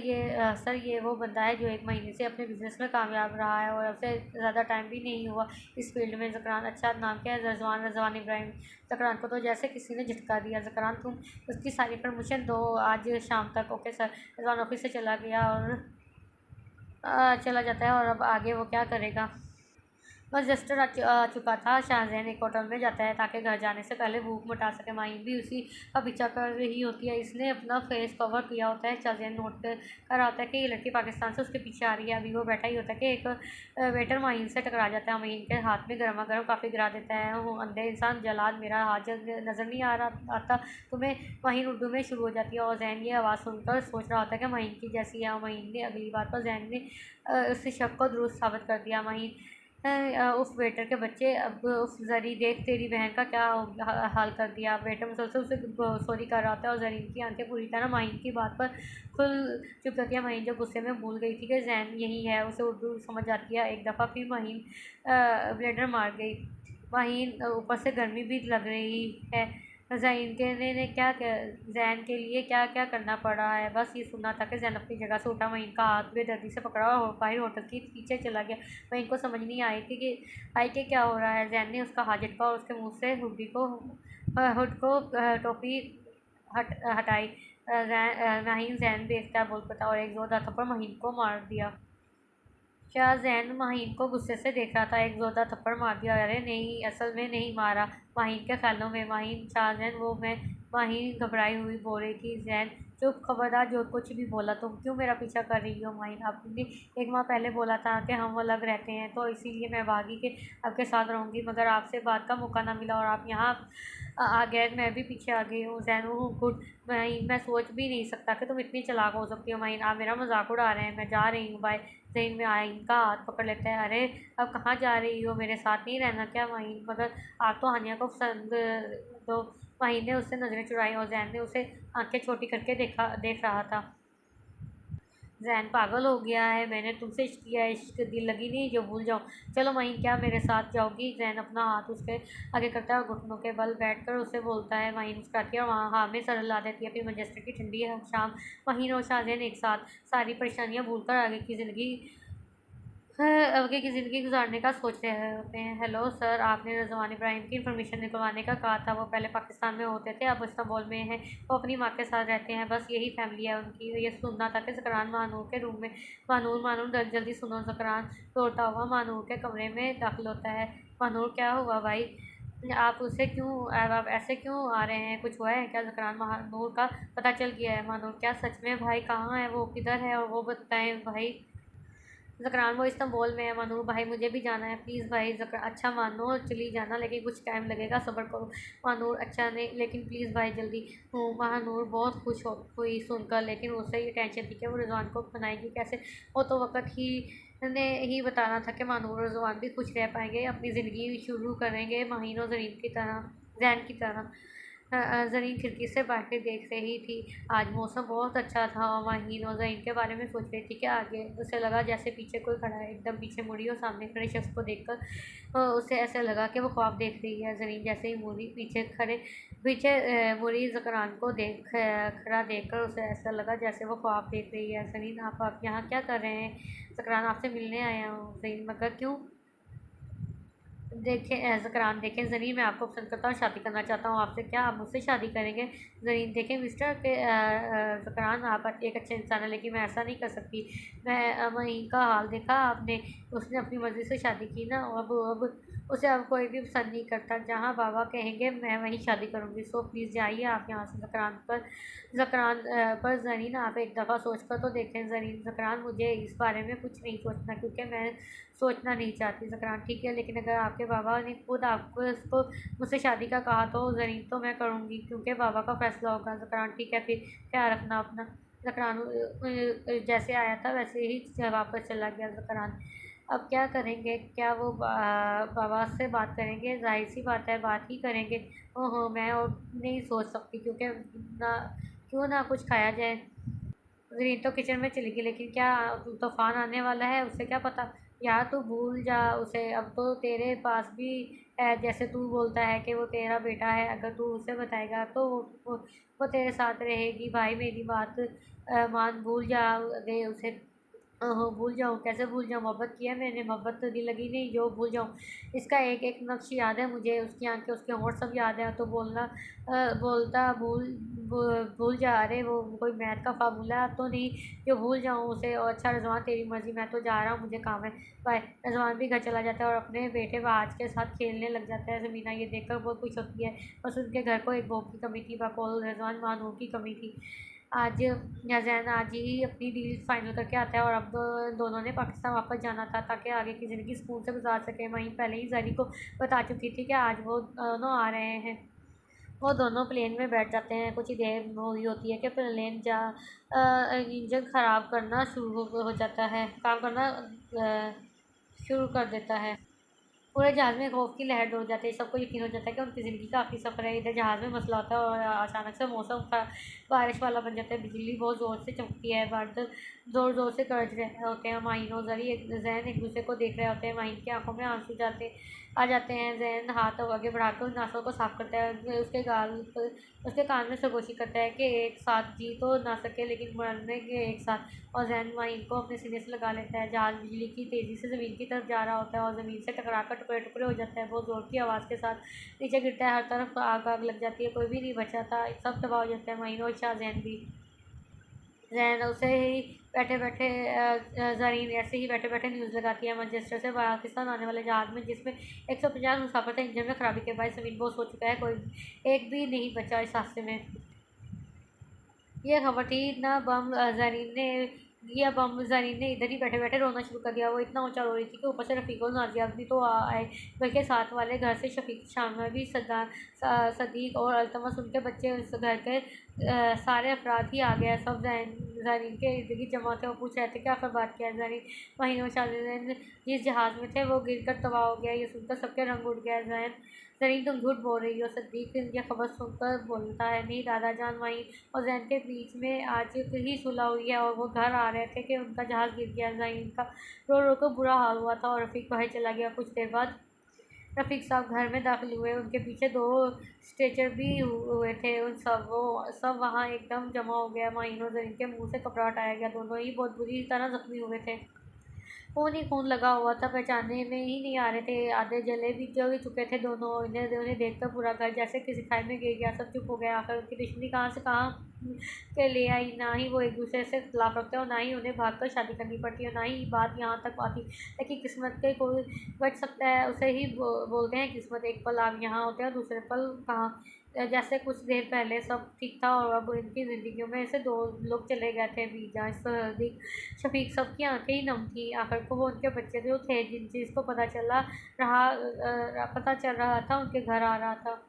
ये वो बंदा है जो 1 महीने से अपने बिजनेस में कामयाब रहा है और उसे ज़्यादा टाइम भी नहीं हुआ इस फील्ड में। ज़करान, अच्छा नाम क्या है? रज़वान इब्राहिम। ज़करान को तो जैसे किसी ने झटका दिया। ज़करान, तुम उसकी सारी परमिशन दो आज शाम तक। Okay sir. रज़वान ऑफिस से चला गया और चला जाता है। और अब आगे वो क्या करेगा? बस जस्टर आ चुका था। शाहजैन एक होटल में जाता है ताकि घर जाने से पहले भूख मिटा सके। माहिन भी उसी का पीछा कर रही होती है। इसने अपना फेस कवर किया होता है। शाहजैन नोट कर आता है कि ये लड़की पाकिस्तान से उसके पीछे आ रही है। अभी वो बैठा ही होता है कि एक वेटर माहिन से टकरा जाता है। माहिन के हाथ में गर्मा गर्म काफ़ी गिरा देता है। वो अंधे इंसान, जलाद, मेरा हाथ नज़र नहीं आता तुम्हें? माहिन उर्दू में शुरू हो जाती है। और जैन ये आवाज़ सुनकर सोच रहा होता है कि माहिन की जैसी है। और माहिन ने अगली बात पर जैन ने उस शक को दुरुस्त साबित कर दिया। माहिन, उस वेटर के बच्चे, अब उस जरी, देख तेरी बहन का क्या हाल कर दिया। वेटर मुसलसल उसे सॉरी कर रहा होता है और जरीन की आंखें पूरी तरह माहिन की बात पर खुल चुप जाती है। माहिन जो गुस्से में भूल गई थी कि जैन यही है, उसे उर्दू समझ आती है। एक दफ़ा फिर माहिन ब्लेडर मार गई। माहिन, ऊपर से गर्मी भी लग रही है। जैन के ने क्या जैन के लिए क्या क्या करना पड़ा है। बस ये सुनना था कि जैन अपनी जगह से उठा, माहिन का हाथ बेदर्दी से पकड़ा और बाहर होटल के पीछे चला गया। माहिन को समझ नहीं आई कि क्या हो रहा है। जैन ने उसका हाथ झटका और उसके मुंह से हुड को टोपी हटाई। माहिन जैन बेइख्तियार बोल पड़ा और एक जोरदार थप्पड़ माहिन को मार दिया। शाहजैन माहिन को गुस्से से देख रहा था। एक जोरदार थप्पड़ मार दिया। अरे नहीं, असल में नहीं मारा। माहिन के ख्यालों में माहिन, शाहजैन, वो मैं। माहिन घबराई हुई बोल रही थी। जैन, चुप, खबरदार जो कुछ भी बोला। तुम क्यों मेरा पीछा कर रही हो? माहिन, आपने 1 माह पहले बोला था कि हम अलग रहते हैं, तो इसीलिए मैं भागी कि आपके साथ रहूँगी, मगर आपसे बात का मौका ना मिला और आप यहाँ आ गए। मैं भी पीछे आ गई हूँ। जैन, गुड। मैं सोच भी नहीं सकता कि तुम इतनी चालाक हो सकती हो। माहिन, आप मेरा मजाक उड़ा रहे हैं। मैं जा रही हूँ, बाय। जैन में आइन का हाथ पकड़ लेता है। अरे, अब कहाँ जा रही हो? मेरे साथ नहीं रहना क्या? माहिन, मगर आप तो हानिया को पसंद दो। माहिन ने उससे नज़रें चुराई और जैन ने उसे आंखें छोटी करके देख रहा था। जैन, पागल हो गया है? मैंने तुमसे इश्क किया है, इश्क दिल लगी नहीं जो भूल जाऊँ? चलो माहिन, क्या मेरे साथ जाओगी? जैन अपना हाथ उसके आगे करता है और घुटनों के बल बैठकर उसे बोलता है। माहिन मुस्कुराती है और वहाँ हाँ में सर हिला देती है। फिर मैनचेस्टर की ठंडी शाम। माहिन और शाहजैन एक साथ सारी परेशानियाँ भूलकर आगे की ज़िंदगी गुजारने का सोच रहे होते हैं। हेलो सर, आपने रज़वान इब्राहिम की इन्फॉर्मेशन निकलवाने का कहा था। वो पहले पाकिस्तान में होते थे, अब इस्तांबुल में हैं। वो अपनी माँ के साथ रहते हैं, बस यही फैमिली है उनकी। ये सुनना था कि ज़करान मानूर के रूम में। मानूर, जल्दी सुनो। ज़करान दौड़ता हुआ मानूर के कमरे में दाखिल होता है। मानूर, क्या हुआ भाई? आप ऐसे क्यों आ रहे हैं? कुछ हुआ है क्या? ज़करान, मानूर का पता चल गया है। मानूर, क्या सच में? भाई कहाँ है वो? किधर है? और वो बताएं भाई। ज़करान, वो इस्तांबुल में है। मानूर, भाई मुझे भी जाना है, प्लीज़ भाई। अच्छा मानूर, चली जाना, लेकिन कुछ टाइम लगेगा, सब्र करो। मानूर, अच्छा नहीं, लेकिन प्लीज़ भाई जल्दी। मानूर बहुत खुश हुई सुनकर, लेकिन उसे ये टेंशन थी कि वो रिजवान को मनाएगी कैसे। वो तो वक्त ही ने ही बताना था कि मानूर और रिजवान भी खुश रह पाएंगे, अपनी ज़िंदगी शुरू करेंगे माहिन और जरीन की तरह, जैन की तरह। ज़रीन खिड़की से बाहर देख रही थी। आज मौसम बहुत अच्छा था और माहीन और ज़रीन के बारे में सोच रही थी कि आगे। उसे लगा जैसे पीछे कोई खड़ा है। एकदम पीछे मुड़ी और सामने खड़े शख्स को देखकर उसे ऐसे लगा कि वो ख्वाब देख रही है। ज़रीन जैसे ही मुड़ी पीछे मुड़ी ज़करान को खड़ा देखकर उसे ऐसा लगा जैसे वो ख्वाब देख रही है। ज़रीन, आप यहाँ क्या कर रहे हैं? ज़करान, आपसे मिलने आया हूँ। ज़रीन, मगर क्यों? देखें ज़करान, देखें ज़रीन, मैं आपको पसंद करता हूँ, शादी करना चाहता हूँ आपसे। क्या आप मुझसे शादी करेंगे? ज़रीन, देखें मिस्टर के ज़करान, आप एक अच्छे इंसान हैं, लेकिन मैं ऐसा नहीं कर सकती। महीन का हाल देखा आपने? उसने अपनी मर्ज़ी से शादी की ना। अब उसे अब कोई भी पसंद नहीं करता। जहाँ बाबा कहेंगे मैं वहीं शादी करूँगी। सो प्लीज़ जाइए आप यहाँ से। ज़करान पर ज़रीन, आप एक दफ़ा सोच कर तो देखें। ज़करान, मुझे इस बारे में कुछ नहीं सोचना, क्योंकि मैं सोचना नहीं चाहती। ज़करान, ठीक है, लेकिन अगर आपके बाबा ने खुद आपको इसको मुझसे शादी का कहा तो ज़रीन, तो मैं करूँगी, क्योंकि बाबा का फ़ैसला होगा। ज़करान, ठीक है, फिर ख्याल रखना अपना। ज़करान जैसे आया था वैसे ही वापस चला गया। ज़करान, अब क्या करेंगे? क्या वो बाबा से बात करेंगे? ज़ाहिर सी बात है, बात ही करेंगे। ओहो, मैं और नहीं सोच सकती, क्योंकि ना, क्यों ना कुछ खाया जाए। ज़रीन तो किचन में चली गई, लेकिन क्या तूफ़ान आने वाला है? उसे क्या पता। यार तू भूल जा उसे, अब तो तेरे पास भी है। जैसे तू बोलता है कि वो तेरा बेटा है, अगर तू उसे बताएगा तो वो तेरे साथ रहेगी। भाई मेरी बात मान, भूल जा दे उसे। हाँ, भूल जाऊँ कैसे भूल जाऊँ, मोहब्बत की है मैंने, मोहब्बत तो दिल लगी नहीं जो भूल जाऊँ। इसका एक एक नक्श याद है मुझे, उसकी आंखें उसके होंठ सब याद है। तो बोलना बोलता भूल जा। अरे वो कोई मैथ का फार्मूला तो नहीं जो भूल जाऊँ उसे। और अच्छा रिजवान तेरी मर्ज़ी, मैं तो जा रहा हूँ, मुझे काम है, बाय। रिजवान भी घर चला जाता है और अपने बेटे बाज के साथ खेलने लग जाता है। ज़मीना ये देखकर बहुत खुश होती है, बस उनके घर को एक बहू की कमी थी, बकौल रिजवान मानू की कमी थी। आज जैन आज ही अपनी डील फाइनल करके आता है और अब दोनों ने पाकिस्तान वापस जाना था ताकि आगे की ज़िंदगी सुकून से गुजार सके। वहीं पहले ही जरी को बता चुकी थी कि आज वो दोनों आ रहे हैं। वो दोनों प्लेन में बैठ जाते हैं। कुछ ही देर हुई होती है कि प्लेन इंजन ख़राब करना शुरू हो जाता है, काम करना शुरू कर देता है। पूरे जहाज़ में खौफ की लहर दौड़ जाती है। सबको यकीन हो जाता है कि उनकी ज़िंदगी का आखिरी सफ़र है। इधर जहाज़ में मसला होता है और अचानक से मौसम बारिश वाला बन जाता है। बिजली बहुत ज़ोर से चमकती है, बादल ज़ोर ज़ोर से गरज रहे होते हैं। माहीन और जरी जैन एक दूसरे को देख रहे होते हैं। माहीन की आंखों में आंसू आ जाते हैं। जैन हाथ आगे बढ़ाकर उन आंसुओं को साफ करता है। उसके कान में सरगोशी करता है कि एक साथ जी तो ना सके लेकिन मरेंगे एक साथ। और जैन माहीन को अपने सीने से लगा लेता है। जहाज़ बिजली की तेज़ी से ज़मीन की तरफ जा रहा होता है और ज़मीन से टकराकर टुकड़े टुकड़े हो जाता है। बहुत ज़ोर की आवाज़ के साथ नीचे गिरता है। हर तरफ आग आग लग जाती है, कोई भी नहीं बचा था, सब तबाह हो जाता है, माहीन और शाह जैन भी। जैन उसे ही बैठे बैठे जरीन ऐसे ही बैठे बैठे न्यूज़ लगाती है। मैनचेस्टर से पाकिस्तान आने वाले जहाज़ में, जिसमें 150 मुसाफिर थे, इंजन में खराबी के बाद ज़मीन बोझ हो चुका है, कोई एक भी नहीं बचा इस हादसे में। ये खबर थी ना बम जरीन ने यह बम जरीन ने इधर ही बैठे बैठे रोना शुरू कर दिया। वो इतना ऊंचा रो रही थी कि ऊपर से रफ़ीक और नाजिया भी तो आए, बल्कि साथ वाले घर से शफीक शाम में भी सदीक और अल्तमस, उनके बच्चे, उस घर के सारे अफराद ही आ गए। सब जरीन के इर्द गिर्द जमा थे और पूछ रहे थे कि आखिर बात क्या है। जरीन महीनों शाहजैन जिस जहाज़ में थे वो गिर कर तबाह हो गया। ये सुनकर सबके रंग उड़ गया। जरीन तुम झूठ बोल रही हो। सदीक यह खबर सुनकर बोलता है, नहीं दादा जान, वहीं और जैन के बीच में आज ही सुलह हुई है और वो घर आ रहे थे कि उनका जहाज़ गिर गया। जैन का रो रो कर बुरा हाल हुआ था और रफ़ीक बाहर चला गया। कुछ देर बाद रफ़ीक साहब घर में दाखिल हुए। उनके पीछे 2 स्ट्रेचर भी हुए थे। उन सब वो सब वहाँ एकदम जमा हो गया। माहीन और जरीन के मुंह से कपड़ा हटाया गया। दोनों ही बहुत बुरी तरह ज़ख्मी हुए थे। खून ही खून लगा हुआ था, पहचानने में ही नहीं आ रहे थे। आधे जले भी जल चुके थे दोनों। उन्हें देखकर पूरा घर जैसे किसी खाई में गिर गया। सब चुप हो गया। आखिर उनकी दुश्मनी कहाँ से कहाँ के ले आई। ना ही वो एक दूसरे से इख्तिलाफ रखते और ना ही उन्हें भागकर शादी करनी पड़ती और ना ही बात यहाँ तक आती। लेकिन किस्मत के कोई बच सकता है, उसे ही बोलते हैं किस्मत। एक पल आप यहाँ होते हैं, दूसरे पल कहाँ। जैसे कुछ देर पहले सब ठीक था और अब इनकी ज़िंदगियों में से 2 लोग चले गए थे, बीजा सदीक शफीक। सबकी आंखें ही नम थी। आखिर को वो उनके बच्चे जो थे, जिन चीज़ को पता चल रहा था, उनके घर आ रहा था।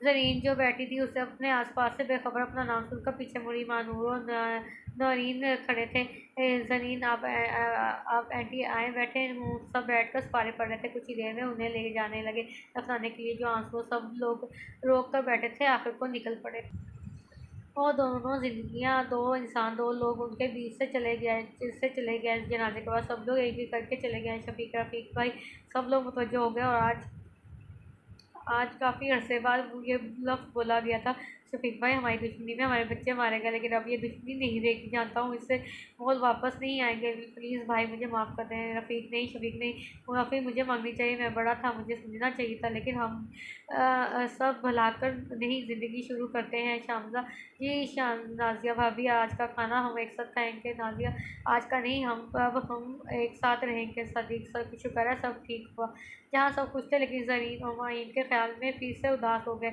ज़रीन जो बैठी थी उसे अपने आसपास से बेखबर अपना नाम सुनकर पीछे मुड़ी। मानूर और नौरीन खड़े थे। ज़रीन आप एंटी आए बैठे हूँ। सब बैठकर सिपारे पड़ रहे थे। कुछ ही देर में उन्हें ले जाने लगे दफनाने के लिए। जो आंसू सब लोग रोक कर बैठे थे आखिर को निकल पड़े। और दोनों ज़िंदगियाँ, 2 इंसान, 2 लोग उनके बीच से चले गए। जनाजे के बाद सब लोग एक-एक करके चले गए। शफीक, रफ़ीक भाई, सब लोग मुतवज्जो हो गए और आज काफ़ी अरसे बाद ये लफ्ज़ बोला गया था, शफीक भाई हमारी दुश्मनी में हमारे बच्चे मारे गए, लेकिन अब ये दुश्मनी नहीं रहेगी। जानता हूँ इससे मोल वापस नहीं आएंगे। प्लीज़ भाई मुझे माफ़ कर दें। रफ़ीक नहीं, शफीक नहीं, माफ़ी मुझे मांगनी चाहिए। मैं बड़ा था, मुझे समझना चाहिए था, लेकिन हम सब भुलाकर नहीं ज़िंदगी शुरू करते हैं। शामज़ा जी, नाज़िया भाभी, आज का खाना हम एक साथ खाएंगे। नाज़िया, आज का नहीं, अब हम एक साथ रहेंगे। सदीक, सब शुक्र है सब ठीक हुआ। जहाँ सब कुछ थे, लेकिन ज़रीन और माहीन के ख्याल में फिर से उदास हो गए।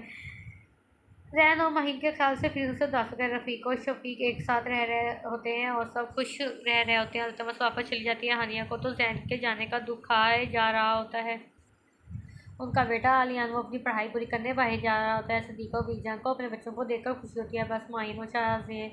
रैन और माहीन के ख्याल से फिर से उदास हो गए। रफ़ीक और शफीक एक साथ रह रहे होते हैं और सब खुश रह रहे होते हैं। अल्तमस वापस चली जाती है। हानिया को तो जैन के जाने का दुख आए जा रहा होता है। उनका बेटा आलियान वो अपनी पढ़ाई पूरी करने बाहर जा रहा होता है। सदीक़ा और बीजान को अपने बच्चों को देखकर खुशी होती है। बस माहीन और शाहज़ेन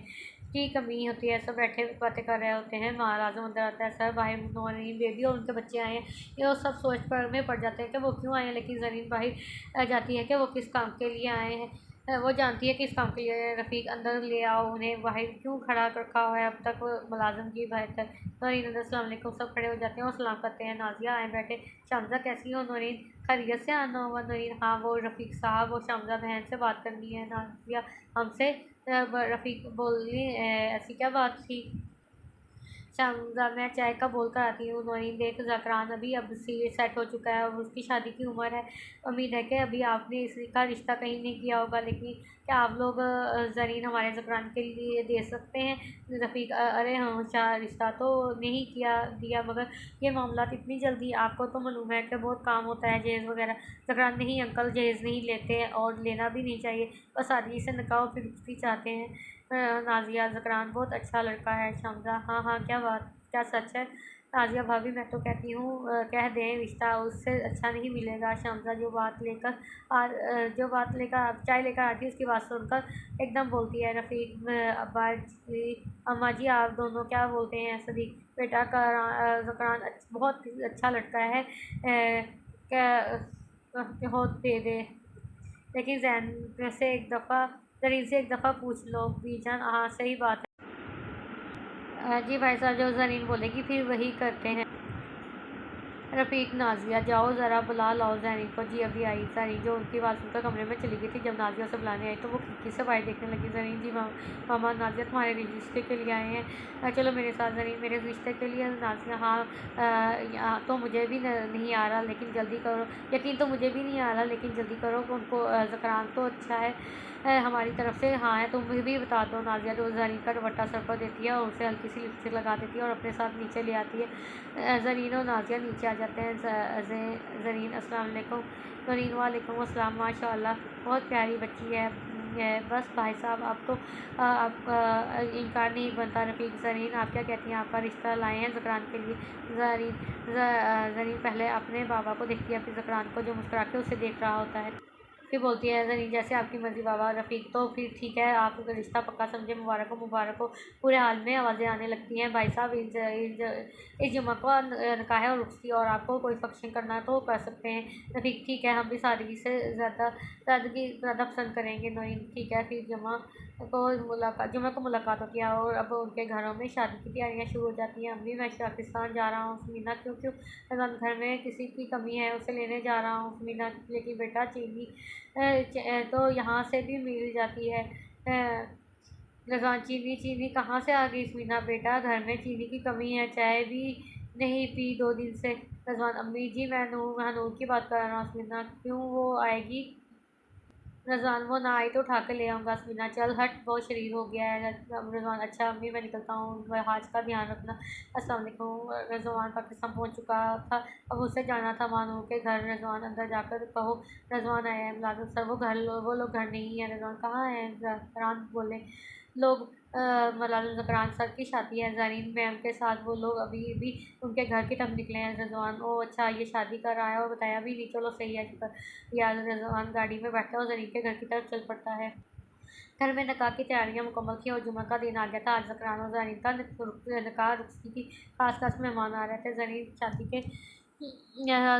की कमी होती है। सब बैठे बातें कर रहे होते हैं। महाराजा अंदर आता है। सर बाहर नौरीन बेबी और उनके बच्चे आए हैं। ये सब सोच में पड़ जाते हैं कि वो क्यों आए हैं, लेकिन ज़रीन बाहर जाती है कि वो किस काम के लिए आए हैं। वो जानती है कि इस काम के लिए रफ़ीक अंदर ले आओ, उन्हें बाहर क्यों खड़ा रखा हुआ है अब तक मुलाजिम की बेहतर। नौरीन अंदर अस्सलाम वालेकुम सब खड़े हो जाते हैं और सलाम करते हैं। नाजिया आए बैठे। शामज़ा कैसी हो नौरीन? खैरियत से आना हुआ नौरीन? हाँ वो रफ़ीक साहब वो शामज़ा बहन से बात करनी है नाजिया हमसे। रफ़ीक बोली ऐसी क्या बात थी? शामज़ा मैं चाय का बोल कर आती हूँ। नौरीन देख ज़करान अभी अब सी सेट हो चुका है और उसकी शादी की उम्र है। उम्मीद है कि अभी आपने इसका रिश्ता कहीं नहीं किया होगा, लेकिन क्या आप लोग ज़रीन हमारे ज़करान के लिए दे सकते हैं? रफ़ीक अरे हाँ रिश्ता तो नहीं किया दिया, मगर ये मामला इतनी जल्दी? आपको तो मालूम है कि बहुत काम होता है जहेज़ वगैरह। ज़करान नहीं अंकल जहेज़ नहीं लेते और लेना भी नहीं चाहिए, बस आदमी से निकाह फिर चाहते हैं। नाज़िया ज़करान बहुत अच्छा लड़का है। शामज़ा हाँ हाँ क्या बात, क्या सच है? नाज़िया भाभी मैं तो कहती हूँ कह दें रिश्ता उससे अच्छा नहीं मिलेगा। शामज़ा जो बात लेकर चाय लेकर आती है उसकी बात सुनकर एकदम बोलती है रफ़ीक अब्बा जी अम्मा जी आप दोनों क्या बोलते हैं? सदीक बेटा का ज़करान बहुत अच्छा लड़का है। क्या हो दे दे, लेकिन जैन से एक दफ़ा ज़रीन से एक दफ़ा पूछ लो बीजान। हाँ सही बात है जी भाई साहब, जो ज़रीन बोलेगी फिर वही करते हैं। रफ़ीक नाज़िया जाओ ज़रा बुला लाओ ज़रीन को। जी अभी आई। ज़रीन जो उनकी बात सुनकर कमरे में चली गई थी। जब नाज़िया उसे बुलाने आई तो वो खिड़की से बाहर देखने लगी। ज़रीन जी मामा नाज़िया तुम्हारे रिश्ते के लिए आए हैं, चलो मेरे साथ। ज़रीन मेरे रिश्ते के लिए? नाज़िया हाँ यहाँ तो मुझे भी नहीं आ रहा लेकिन जल्दी करो। यकीन तो मुझे भी नहीं आ रहा लेकिन जल्दी करो। उनको ज़करान तो अच्छा है हमारी तरफ से हाँ है, तुम भी बता दो। नाज़िया तो ज़रीन का दुपट्टा सर पर देती है और उसे हल्की सी लिपस्टिक लगा देती है और अपने साथ नीचे ले आती है। ज़रीन और नाज़िया नीचे आ जाते हैं। ज़रीन अस्सलाम वालेकुम। ज़रीन वालेकुम अस्सलाम माशाअल्लाह बहुत प्यारी बच्ची है। बस भाई साहब अब तो आपका इनकार नहीं बनता। रफ़ीक ज़रीन आप क्या कहती हैं? आपका रिश्ता लाए हैं ज़करान के लिए। ज़रीन पहले अपने बाबा को देखती है फिर ज़करान को, जो मुस्कुरा के उसे देख रहा होता है। फिर बोलती है ज़रीन जैसे आपकी मर्ज़ी बाबा। रफ़ीक तो फिर ठीक है, आप रिश्ता पक्का समझे। मुबारक हो मुबारक हो। पूरे हाल में आवाज़ें आने लगती हैं भाई साहब इस जुम्मा को निकाह है और रुखसती, और आपको कोई फंक्शन करना है तो कर सकते हैं। रफ़ीक ठीक है, हम भी सादगी से ज़्यादा पसंद करेंगे। नईम ठीक है। फिर जुम्मे को मुलाकात होती है और अब उनके घरों में शादी की तैयारियाँ शुरू हो जाती हैं। अम्मी मैं पाकिस्तान जा रहा हूँ। मीना क्यों क्यों? घर में किसी की कमी है उसे लेने जा रहा हूँ। मीना लेकिन बेटा चीनी तो यहाँ से भी मिल जाती है। रज़ान चीनी चीनी कहाँ से आ गई मीना बेटा? घर में चीनी की कमी है, चाय भी नहीं पी 2 दिन से। रज़वान अम्मी जी मैं नूर की बात कर रहा हूँ। मीना क्यों वो आएगी? रज़वान वो ना आई तो उठा के ले आऊँगा। समीना चल हट बहुत शरीर हो गया है। रज़वान अच्छा अम्मी मैं निकलता हूँ, हाज का ध्यान रखना। अस्सलाम वालेकुम। रज़वान पाकिस्तान पहुँच चुका था, अब उसे जाना था मानू के घर। रज़वान अंदर जाकर कहो रज़वान आया है मुलाजिम सर। वो लोग घर नहीं है। रज़वान कहाँ है? ज़करान बोले लोग मुलाजिम ज़करान सर की शादी है ज़रीन मैम के साथ, वो लोग अभी भी उनके घर की तरफ निकले हैं। रज़वान ओ अच्छा ये शादी कर रहा है और बताया भी नहीं, चलो सही है। या रज़वान गाड़ी में बैठा और ज़रीन के घर की तरफ चल पड़ता है। घर में निकाह की तैयारियां मुकम्मल थी और जुमा का दिन आ गया था। आज ज़करान और ज़रीन का निकाह रुखसती की खास मेहमान आ रहे थे। ज़रीन शादी के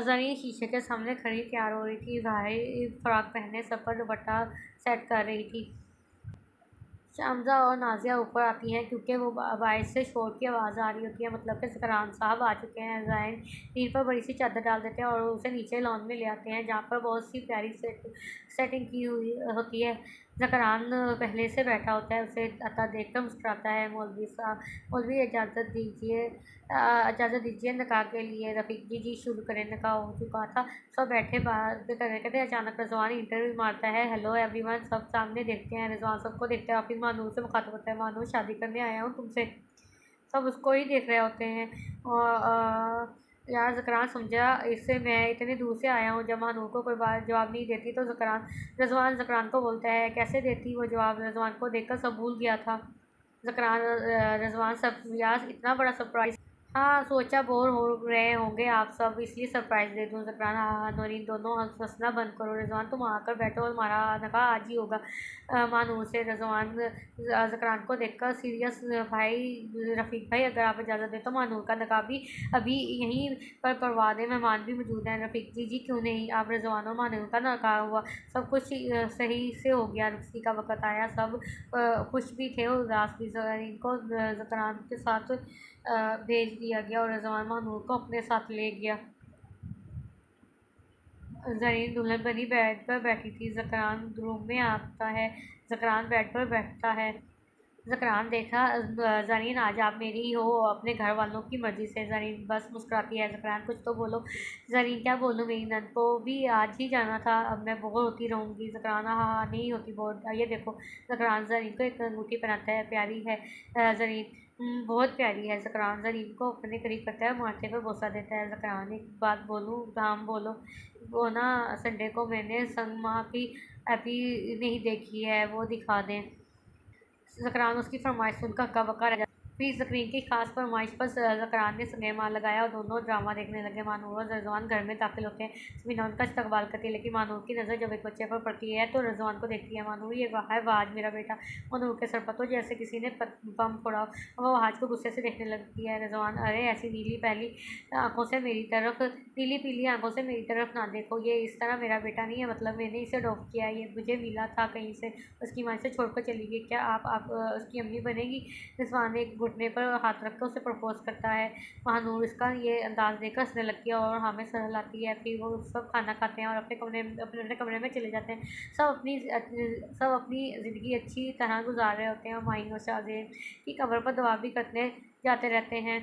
ज़रीन शीशे के सामने खड़ी तैयार हो रही थी, ज़ाहिर फ़्रॉक पहने सर पर दुपट्टा सेट कर रही थी। शामज़ा और नाज़िया ऊपर आती हैं क्योंकि वो बाहर से शोर की आवाज़ आ रही होती है, मतलब कि ज़करान साहब आ चुके हैं। ज़ाहिर नींद पर बड़ी सी चादर डाल देते हैं और उसे नीचे लॉन में ले आते हैं जहाँ पर बहुत सी प्यारी सेटिंग की हुई होती है। ज़करान पहले से बैठा होता है, उसे आता देख कर मुस्कुराता है। मौलवी साहब मौलवी इजाज़त दीजिए निकाह के लिए। रफ़ीक जी शुरू करें। निकाह हो चुका था, सब बैठे बात कर रहे थे। अचानक रज़वान इंटरव्यू मारता है। हेलो एवरीवन, सब सामने देखते हैं। रज़वान सबको देखते हैं, फिर मानूर से मुखातिब होता है। मानूर शादी करने आया हूँ तुमसे। सब उसको ही देख रहे होते हैं और यार ज़करान समझा इससे मैं इतनी दूर से आया हूँ। जब मानूर को कोई बात जवाब नहीं देती तो रज़वान ज़करान को बोलता है कैसे देती वो जवाब? रज़वान को देखकर सब भूल गया था। ज़करान रज़वान सब यार इतना बड़ा सरप्राइज़ हाँ, सोचा बोर हो रहे होंगे आप सब, इसलिए सरप्राइज़ दे दूँ। ज़करान, हाँ, हाँ, नौरीन, दोनों हँसना बंद करो। रिज़वान, तुम आकर बैठो और हमारा निकाह आज ही होगा। मानूर से रिज़वान ज़करान को देखकर सीरियस, भाई रफ़ीक भाई, अगर आप इजाज़त दें तो मानूर का निकाह भी अभी यहीं पर करवा दें। मेहमान भी मौजूद हैं। रफ़ीक जी, जी क्यों नहीं, आप रिज़वान और मानूर का निकाह हुआ, सब कुछ सही से हो गया। रुखसती का वक़्त आया, सब खुश भी थे और उदास भी। ज़रीन को ज़करान के साथ भेज दिया गया और रिज़वान महमूद को अपने साथ ले गया। ज़रीन दुल्हन बनी बेड पर बैठी थी। ज़करान रूम में आता है। ज़करान बेड पर बैठता है। ज़करान देखा, ज़रीन आज आप मेरी ही हो, अपने घर वालों की मर्ज़ी से। ज़रीन बस मुस्कुराती है। ज़करान, कुछ तो बोलो। ज़रीन, क्या बोलूँ, मेरी नंद को भी आज ही जाना था, अब मैं बोर होती रहूँगी। ज़करान, हाँ हाँ, नहीं होती बोर, ये देखो। ज़करान ज़रीन को एक अंगूठी पहनाता है। प्यारी है ज़रीन, बहुत प्यारी है। ज़करान ज़रीन को अपने करीब करता है, माथे पर बोसा देता है। ज़करान, एक बात बोलूँ, काम बोलो। वो ना, संडे को मैंने संग माह की एपी नहीं देखी है, वो दिखा दें। ज़करान उसकी फरमाइश सुनकर हक्का-बक्का रह जाता है। फिर ज़करीन की खास फरमाइश पर ज़करान ने सिनेमा लगाया और दोनों ड्रामा देखने लगे। मानूर और रिज़वान घर में दाखिल होते हैं। समीना उनका इस्तकबाल करती है, लेकिन मानूर की नज़र जब एक बच्चे पर पड़ती है तो रिज़वान को देखती है। मानूर, ये वाह है, वाह आज मेरा बेटा। मानूर के सर पर तो जैसे किसी ने बम फोड़ा हो। वो आज को गुस्से से देखने लगती है। रिज़वान, अरे ऐसी नीली पहली आंखों से मेरी तरफ, नीली पीली आंखों से मेरी तरफ ना देखो, ये इस तरह मेरा बेटा नहीं है। मतलब मैंने इसे अडॉप्ट किया है, ये मुझे मिला था कहीं से, उसकी माँ से छोड़कर चली गई। क्या आप उसकी अम्मी बनेगी? रिज़वान एक घुटने पर हाथ रखकर उसे प्रपोज़ करता है। महानूर इसका ये अंदाज़ देखकर हँसने लगती है और हाँ में सर हिलाती है। फिर वो सब खाना खाते हैं और अपने कमरे में चले जाते हैं। सब अपनी ज़िंदगी अच्छी तरह गुजार रहे होते हैं और माही और शाहज़ेब की कब्र पर दुआ भी करने जाते रहते हैं।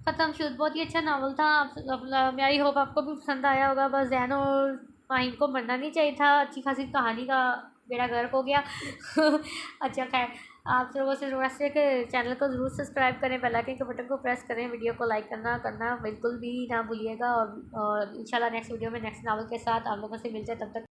ख़त्म शुद, बहुत ही अच्छा नावल था। आप, आई होप आपको भी पसंद आया होगा। बस जैन और माहिम को मरना नहीं चाहिए था। अच्छी खासी कहानी का बेड़ा गर्क हो गया। अच्छा खैर, आप लोगों से रिक्वेस्ट है कि चैनल को ज़रूर सब्सक्राइब करें, बेल आइकन के बटन को प्रेस करें, वीडियो को लाइक करना बिल्कुल भी ना भूलिएगा। और इंशाल्लाह नेक्स्ट वीडियो में नेक्स्ट नावल के साथ आप लोगों से मिलते हैं। तब तक